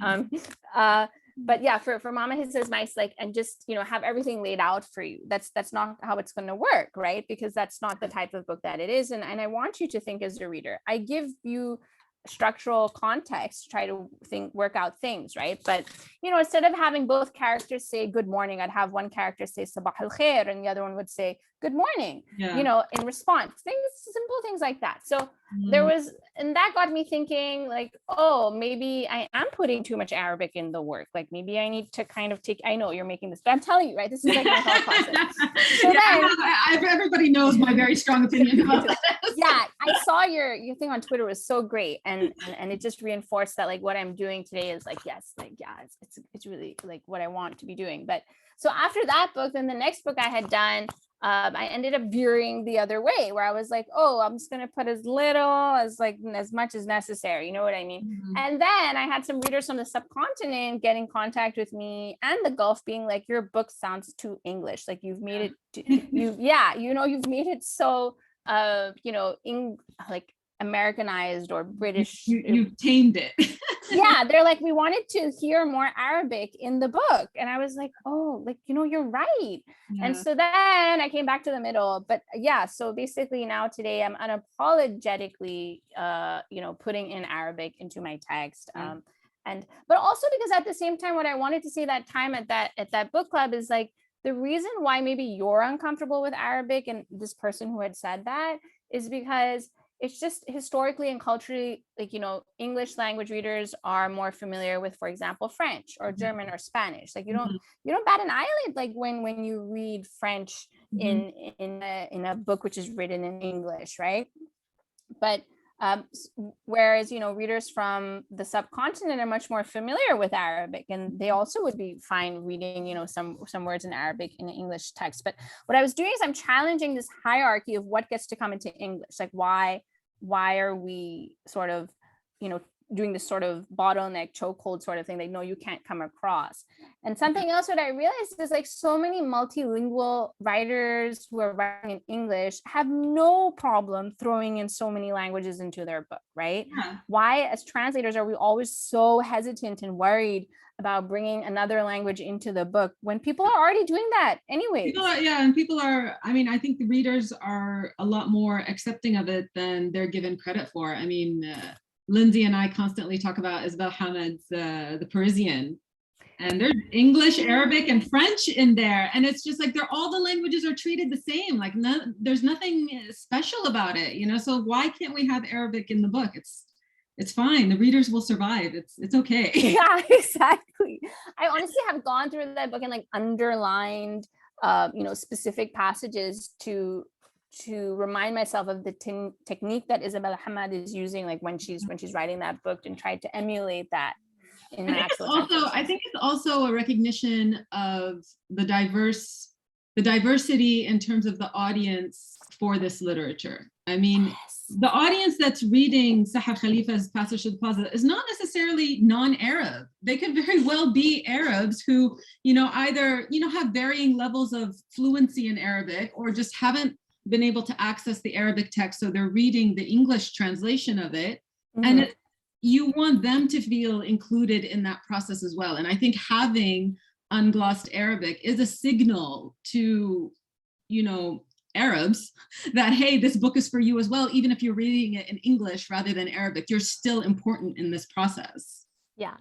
But yeah, for Mama Hissa's Mice, like, and just have everything laid out for you. That's not how it's going to work, right? Because that's not the type of book that it is. And I want you to think as a reader. I give you structural context, try to work out things, right? But instead of having both characters say good morning, I'd have one character say sabah al khair and the other one would say good morning, in response. Simple things like that. So there was, and that got me thinking like, oh, maybe I am putting too much Arabic in the work. Like maybe I need to kind of I know you're making this, but I'm telling you, right? This is like my thought process. So everybody knows my very strong opinion about that. Yeah, I saw your thing on Twitter was so great, and it just reinforced that like what I'm doing today is like, yes, like yeah, it's really like what I want to be doing. But so after that book, then the next book I had done, I ended up veering the other way, where I was like, oh, I'm just going to put as much as necessary. You know what I mean? And then I had some readers from the subcontinent get in contact with me and the Gulf, being like, your book sounds too English. Like you've made it, you've made it so, like Americanized or British. You've tamed it. Yeah, they're like, we wanted to hear more Arabic in the book. And I was like, oh, like, you're right. Yeah. And so then I came back to the middle. But yeah, so basically now today I'm unapologetically, putting in Arabic into my text. And And but also because at the same time, what I wanted to say that time at that book club is like, the reason why maybe you're uncomfortable with Arabic, and this person who had said that, is because it's just historically and culturally, like, you know, English language readers are more familiar with, for example, French or German or Spanish. Like you don't bat an eyelid like when you read French in a book which is written in English, right? But whereas, you know, readers from the subcontinent are much more familiar with Arabic, and they also would be fine reading, you know, some words in Arabic in an English text. But what I was doing is I'm challenging this hierarchy of what gets to come into English. Like why are we sort of, you know, doing this sort of bottleneck chokehold sort of thing, like, no, you can't come across. And something else that I realized is like so many multilingual writers who are writing in English have no problem throwing in so many languages into their book, right? Yeah. Why, as translators, are we always so hesitant and worried about bringing another language into the book when people are already doing that anyway? And people are, I mean, I think the readers are a lot more accepting of it than they're given credit for. I mean, Lindsay and I constantly talk about Isabel Hamid's The Parisian, and there's English, Arabic, and French in there, and it's just like all the languages are treated the same. Like there's nothing special about it, you know. So why can't we have Arabic in the book? It's fine. The readers will survive. It's okay. Yeah, exactly. I honestly have gone through that book and like underlined, you know, specific passages to remind myself of the technique that Isabel Hamad is using, like when she's writing that book, and tried to emulate that in my actual translation. I think it's also a recognition of the diversity in terms of the audience for this literature. I mean, the audience that's reading Sahar Khalifeh's Passage to the Plaza is not necessarily non-Arab. They could very well be Arabs who, you know, either, you know, have varying levels of fluency in Arabic, or just haven't been able to access the Arabic text, so they're reading the English translation of it. And you want them to feel included in that process as well. And I think having unglossed Arabic is a signal to, you know, Arabs that, hey, this book is for you as well. Even if you're reading it in English rather than Arabic, you're still important in this process. Yeah,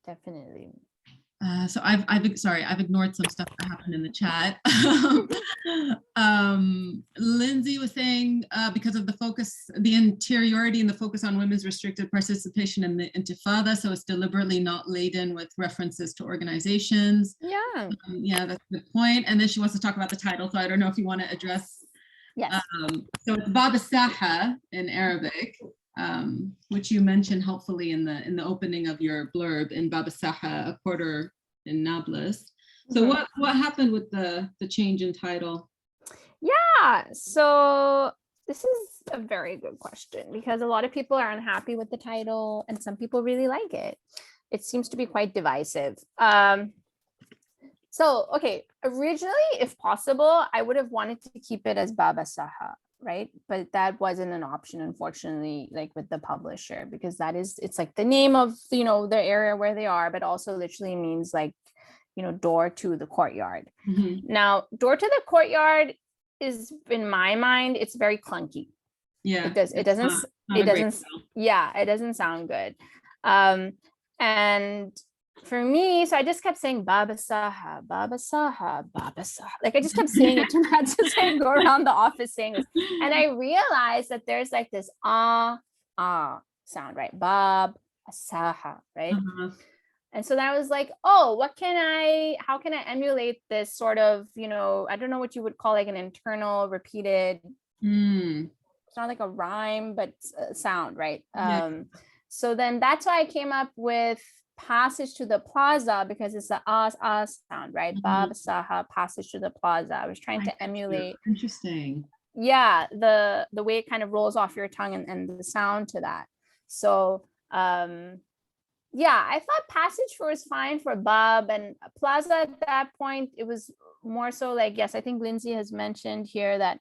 definitely. So I've ignored some stuff that happened in the chat. Lindsay was saying because of the focus, the interiority and the focus on women's restricted participation in the Intifada, so it's deliberately not laden with references to organizations. Yeah. Yeah, that's a good point. And then she wants to talk about the title, so I don't know if you want to address. Yes. So it's al-Saha in Arabic. Which you mentioned helpfully in the opening of your blurb in al-Saha, a quarter in Nablus. So what happened with the change in title? Yeah, so this is a very good question, because a lot of people are unhappy with the title and some people really like it. It seems to be quite divisive. So, okay, originally, if possible, I would have wanted to keep it as al-Saha, right? But that wasn't an option, unfortunately, like with the publisher, because it's like the name of, you know, the area where they are, but also literally means like, you know, door to the courtyard. Now, door to the courtyard is, in my mind, it's very clunky. Yeah, it doesn't sound good. And for me, so I just kept saying al-Saha, al-Saha, al-Saha. Like I just kept saying it to not to say, go around the office saying this. And I realized that there's like this sound, right? Saha, right? And so then I was like, oh, how can I emulate this sort of, you know, I don't know what you would call like an internal repeated, it's not like a rhyme, but sound, right? Yeah. So then that's why I came up with Passage to the Plaza, because it's the sound, right? al-Saha, Passage to the Plaza. I was trying to emulate. Interesting. Yeah, the way it kind of rolls off your tongue and the sound to that. So yeah, I thought Passage was fine for Bab, and Plaza at that point, it was more so like, yes, I think Lindsay has mentioned here that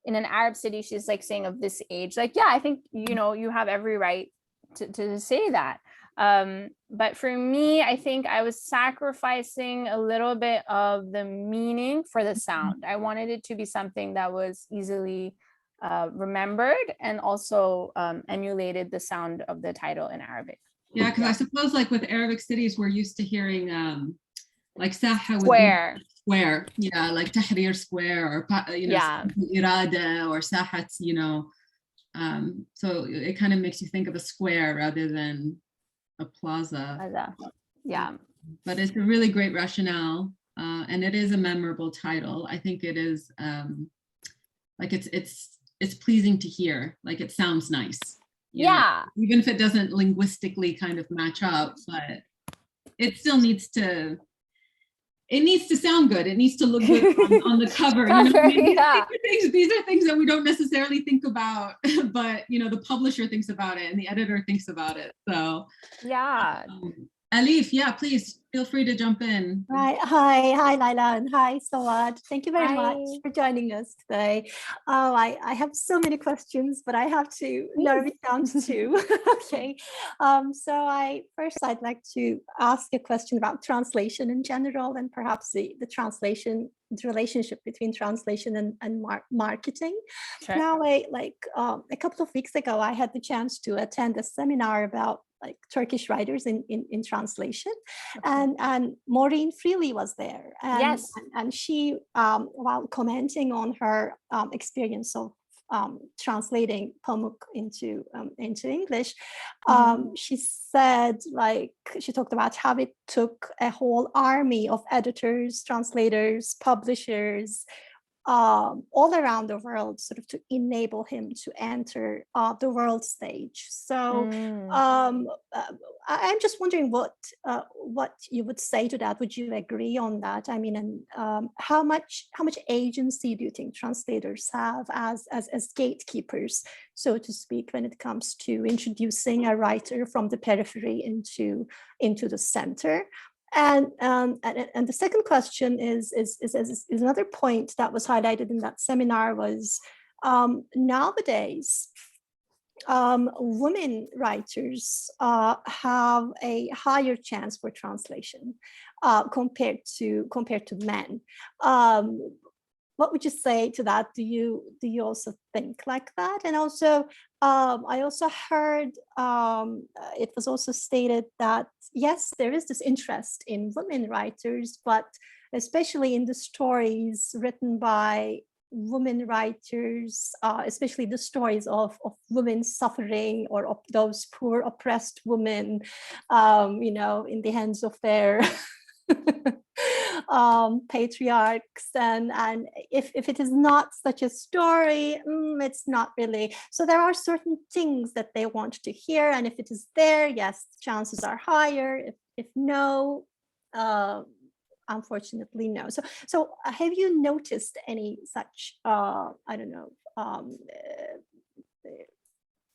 in an Arab city, she's like saying of this age, like, yeah, I think, you know, you have every right to say that. But for me, I think I was sacrificing a little bit of the meaning for the sound. I wanted it to be something that was easily remembered and also emulated the sound of the title in Arabic. Yeah, because I suppose like with Arabic cities, we're used to hearing like Saha would be Square. square. Yeah, like Tahrir Square or Yeah. Irada or Sahat, so it kind of makes you think of a square rather than a plaza. Yeah. But it's a really great rationale, and it is a memorable title. I think it is like it's pleasing to hear. Like it sounds nice. Yeah. Even if it doesn't linguistically kind of match up, but it still needs to. It needs to sound good. It needs to look good on the cover. These are things that we don't necessarily think about, but the publisher thinks about it and the editor thinks about it. So yeah. Alif, yeah, please feel free to jump in. Right. Hi, Laila, and hi, Sawad. Thank you very much for joining us today. Oh, I have so many questions, but I have to narrow it down to two. Okay. So I'd like to ask a question about translation in general, and perhaps the relationship between translation and marketing. Sure. Now, a couple of weeks ago, I had the chance to attend a seminar about Turkish writers in translation, and Maureen Freely was there, and she, while commenting on her experience of translating Pamuk into English, she said, she talked about how it took a whole army of editors, translators, publishers, all around the world, sort of to enable him to enter the world stage. So I'm just wondering what you would say to that. Would you agree on that? I mean, and how much agency do you think translators have as gatekeepers, so to speak, when it comes to introducing a writer from the periphery into the center? And the second question is another point that was highlighted in that seminar was nowadays women writers have a higher chance for translation compared to men. What would you say to that? Do you also think like that? And also, I also heard it was also stated that yes, there is this interest in women writers, but especially in the stories written by women writers, especially the stories of women suffering or of those poor oppressed women, in the hands of their patriarchs, and if it is not such a story, it's not really. So there are certain things that they want to hear, and if it is there, yes, chances are higher. If no, unfortunately no. So have you noticed any such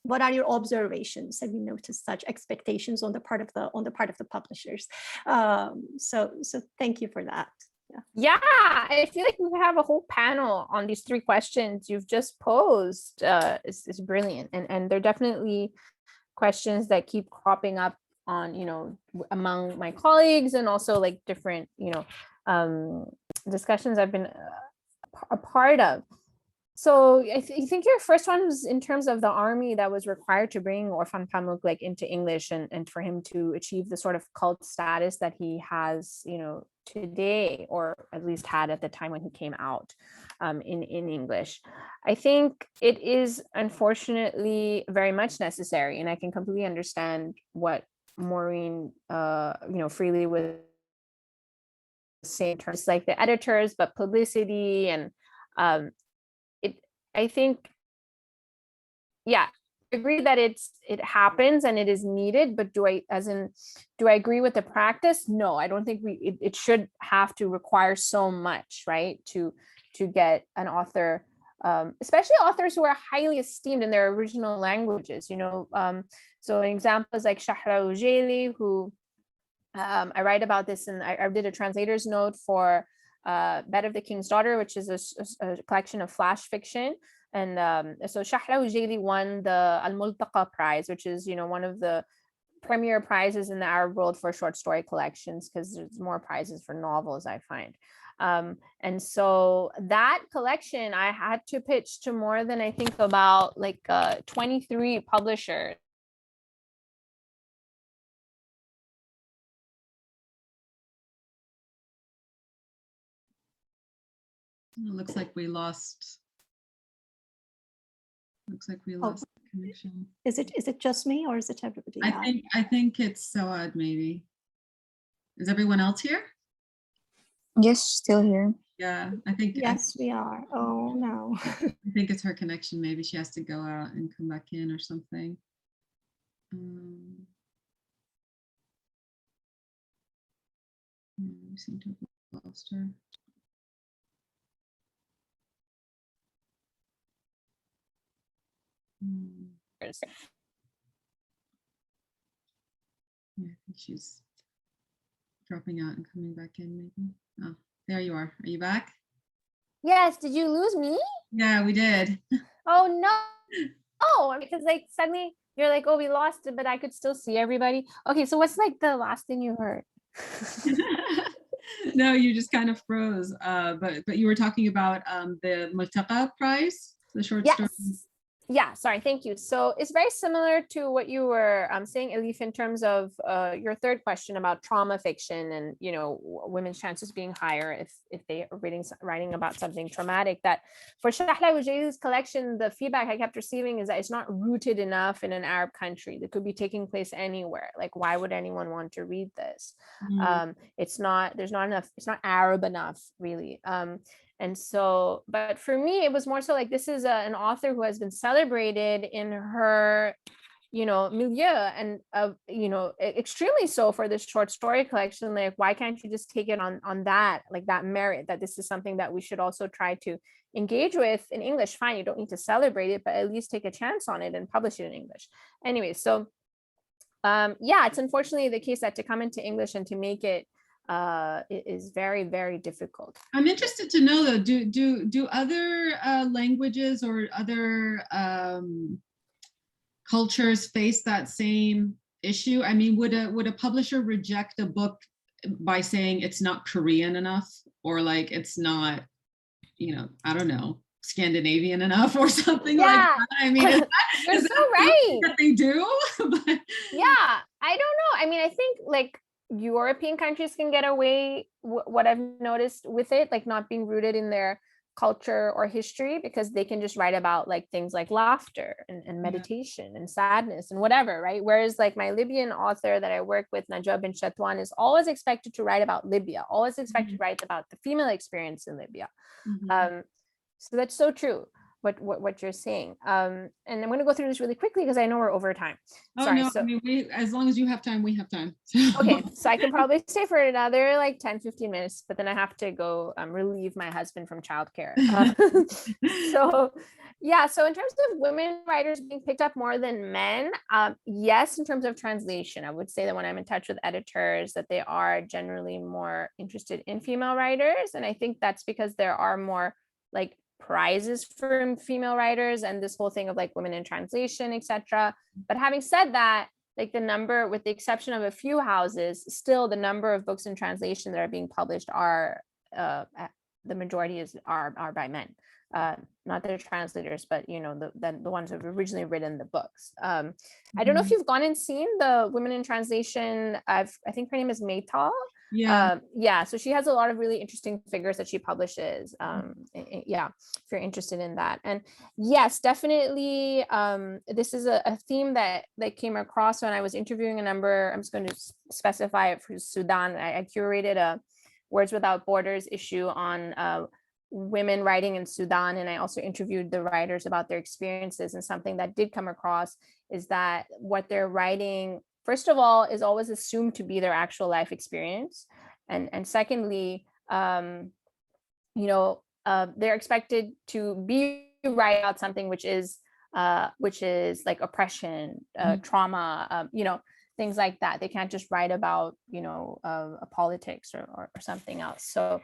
what are your observations? Have you noticed such expectations on the part of the publishers? So thank you for that. Yeah, I feel like we have a whole panel on these three questions you've just posed. Is brilliant, and they're definitely questions that keep cropping up on among my colleagues, and also like different discussions I've been a part of. So I think your first one was in terms of the army that was required to bring Orphan Pamuk into English and for him to achieve the sort of cult status that he has, today, or at least had at the time when he came out in English. I think it is unfortunately very much necessary, and I can completely understand what Maureen, Freely was saying in terms like the editors, but publicity and I think, yeah, I agree that it happens and it is needed, but do I agree with the practice? No, I don't think it should have to require so much, right? To get an author, especially authors who are highly esteemed in their original languages, So an example is like Shahra Ujeli, who I write about this, and I did a translator's note for Bed of the King's Daughter, which is a collection of flash fiction. And so Shahra Ujeli won the Al-Multaqa Prize, which is, one of the premier prizes in the Arab world for short story collections, because there's more prizes for novels, I find. And so that collection I had to pitch to more than I think about 23 publishers It looks like we lost. Looks like we Oh. lost the connection. Is it just me or is it everybody? I think it's Sawad maybe. Is everyone else here? Yes, still here. Yeah, I think Yes, we are. Oh no. I think it's her connection. Maybe she has to go out and come back in or something. Yeah, we seem to have lost her. Yeah, I think she's dropping out and coming back in maybe. Oh, there you are. Are you back? Yes, did you lose me? Yeah, we did. Oh no. Oh, because like suddenly you're like, oh, we lost it, but I could still see everybody. Okay, so what's like the last thing you heard? No, you just kind of froze. But you were talking about the Multaqa Prize, the short story. Yeah, sorry, thank you. So it's very similar to what you were saying, Elif, in terms of your third question about trauma fiction and, you know, women's chances being higher if they are writing about something traumatic. That for Shahla Wajai's collection, the feedback I kept receiving is that it's not rooted enough in an Arab country that could be taking place anywhere. Like, why would anyone want to read this? It's not Arab enough, really. And so, but for me, it was more so like, this is an author who has been celebrated in her, you know, milieu, and you know, extremely so for this short story collection. Like, why can't you just take it on that, like that merit, that this is something that we should also try to engage with in English? Fine, you don't need to celebrate it, but at least take a chance on it and publish it in English. Anyway, so yeah, it's unfortunately the case that to come into English and to make it is very, very difficult. I'm interested to know though, do other languages or other cultures face that same issue? I mean, would a publisher reject a book by saying it's not Korean enough, or like it's not, you know, I don't know, Scandinavian enough or something like that? I mean, you're so right that they do. But yeah, I don't know. I mean, I think like European countries can get away, what I've noticed with it, like not being rooted in their culture or history, because they can just write about like things like laughter and meditation and sadness and whatever, right? Whereas like my Libyan author that I work with, Najwa bin Shatwan, is always expected to write about Libya, always expected to write about the female experience in Libya. So that's so true, what you're saying. And I'm going to go through this really quickly because I know we're over time. Sorry, no, so, I mean, as long as you have time, we have time. okay, so I can probably stay for another like 10-15 minutes, but then I have to go relieve my husband from childcare. So yeah, so in terms of women writers being picked up more than men, yes, in terms of translation, I would say that when I'm in touch with editors, that they are generally more interested in female writers. And I think that's because there are more like prizes for female writers and this whole thing of like women in translation, etc. But having said that, like the number, with the exception of a few houses, still the number of books in translation that are being published are the majority are by men. Not the translators, but you know, the ones who have originally written the books. I don't know if you've gone and seen the Women in Translation. I think her name is Maytal. Yeah, so she has a lot of really interesting figures that she publishes. Yeah, if you're interested in that. And yes, definitely, this is a theme that came across when I was interviewing a number. I'm just going to specify it for Sudan. I curated a Words Without Borders issue on women writing in Sudan, and I also interviewed the writers about their experiences. And something that did come across is that what they're writing, first of all, is always assumed to be their actual life experience, and secondly, you know, they're expected to write about something which is like oppression, trauma, you know, things like that. They can't just write about, you know, politics or something else. So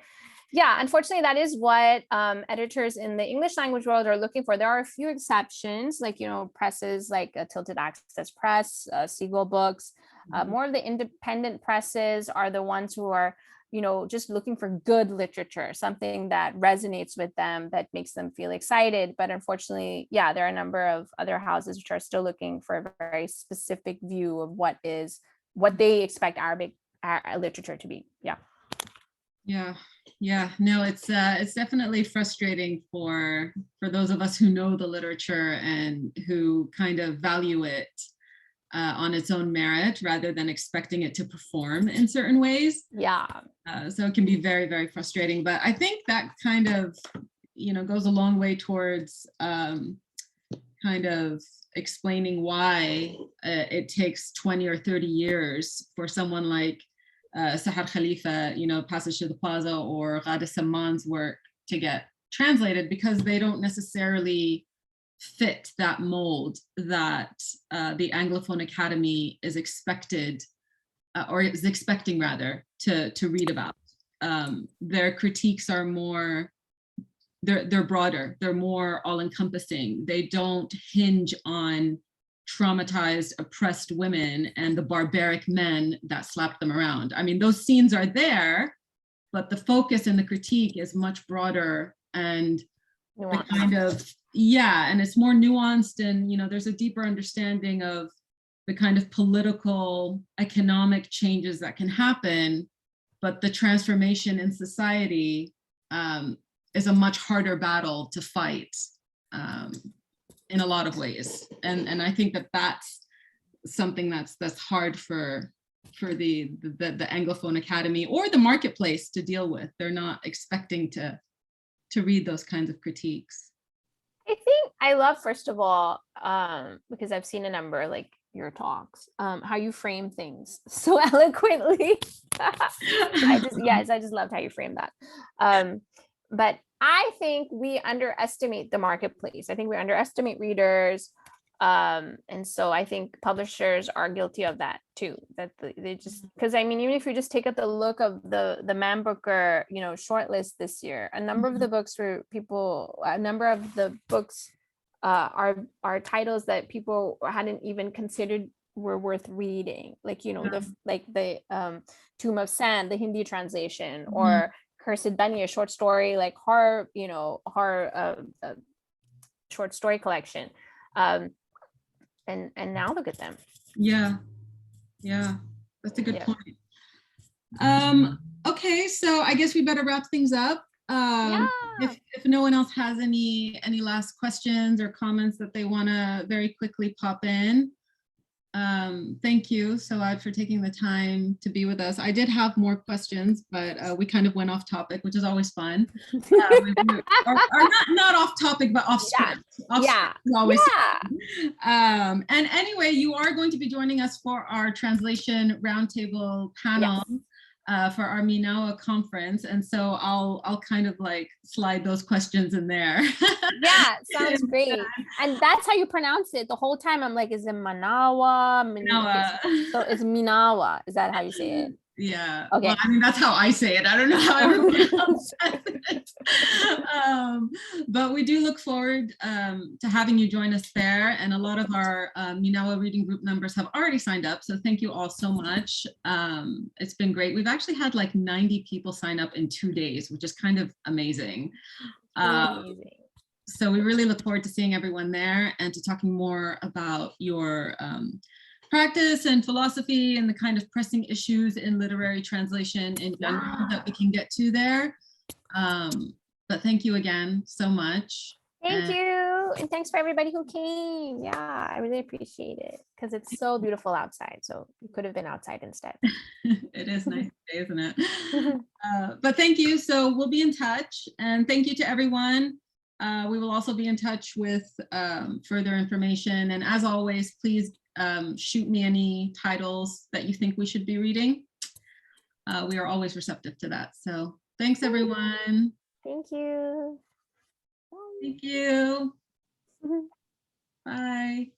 yeah, unfortunately, that is what editors in the English language world are looking for. There are a few exceptions, like, you know, presses like Tilted Access Press, Seagull Books. More of the independent presses are the ones who are, you know, just looking for good literature, something that resonates with them, that makes them feel excited. But unfortunately, yeah, there are a number of other houses which are still looking for a very specific view of what they expect Arabic literature to be. Yeah. Yeah, no, it's definitely frustrating for those of us who know the literature and who kind of value it on its own merit rather than expecting it to perform in certain ways. Yeah. So it can be very, very frustrating. But I think that kind of, goes a long way towards kind of explaining why it takes 20 or 30 years for someone like Sahar Khalifeh, Passage to the Plaza, or Ghada Samman's work to get translated, because they don't necessarily fit that mold that the Anglophone Academy is expected, or is expecting rather, to read about. Their critiques are more, they're broader, they're more all-encompassing. They don't hinge on traumatized, oppressed women and the barbaric men that slap them around. I mean, those scenes are there, but the focus and the critique is much broader and the kind of, and it's more nuanced, and there's a deeper understanding of the kind of political, economic changes that can happen, but the transformation in society is a much harder battle to fight in a lot of ways. And I think that that's something that's hard for the Anglophone Academy or the marketplace to deal with. They're not expecting to read those kinds of critiques. I think I love, first of all, because I've seen a number, like your talks, how you frame things so eloquently. I just loved how you framed that. But I think we underestimate the marketplace. I think we underestimate readers. And so I think publishers are guilty of that too, that they just, because I mean, even if you just take a look of the Man Booker, shortlist this year, a number of the books are titles that people hadn't even considered were worth reading, like the Tomb of Sand, the Hindi translation, or Cursed Bunny, a short story, like horror short story collection. And now look at them. Yeah, that's a good point. Okay, so I guess we better wrap things up. If no one else has any last questions or comments that they want to very quickly pop in. Thank you, Sawad, for taking the time to be with us. I did have more questions, but we kind of went off topic, which is always fun. Or not off topic, but off script. And anyway, you are going to be joining us for our translation roundtable panel. For our MENAWA conference, and so I'll kind of like slide those questions in there. Yeah, sounds great. And that's how you pronounce it. The whole time I'm like, is it MENAWA? So it's MENAWA. Is that how you say it? Yeah. Okay. Well, I mean, that's how I say it. I don't know how everyone else says it. But we do look forward to having you join us there. And a lot of our MENAWA Reading Group members have already signed up. So thank you all so much. It's been great. We've actually had like 90 people sign up in 2 days, which is kind of amazing. So we really look forward to seeing everyone there and to talking more about your practice and philosophy and the kind of pressing issues in literary translation in general that we can get to there. But thank you again so much. Thank you. And thanks for everybody who came. Yeah, I really appreciate it because it's so beautiful outside. So you could have been outside instead. It is nice today, isn't it? But thank you. So we'll be in touch. And thank you to everyone. We will also be in touch with further information. And as always, please shoot me any titles that you think we should be reading. We are always receptive to that. So thanks, everyone. Thank you. Thank you. Bye.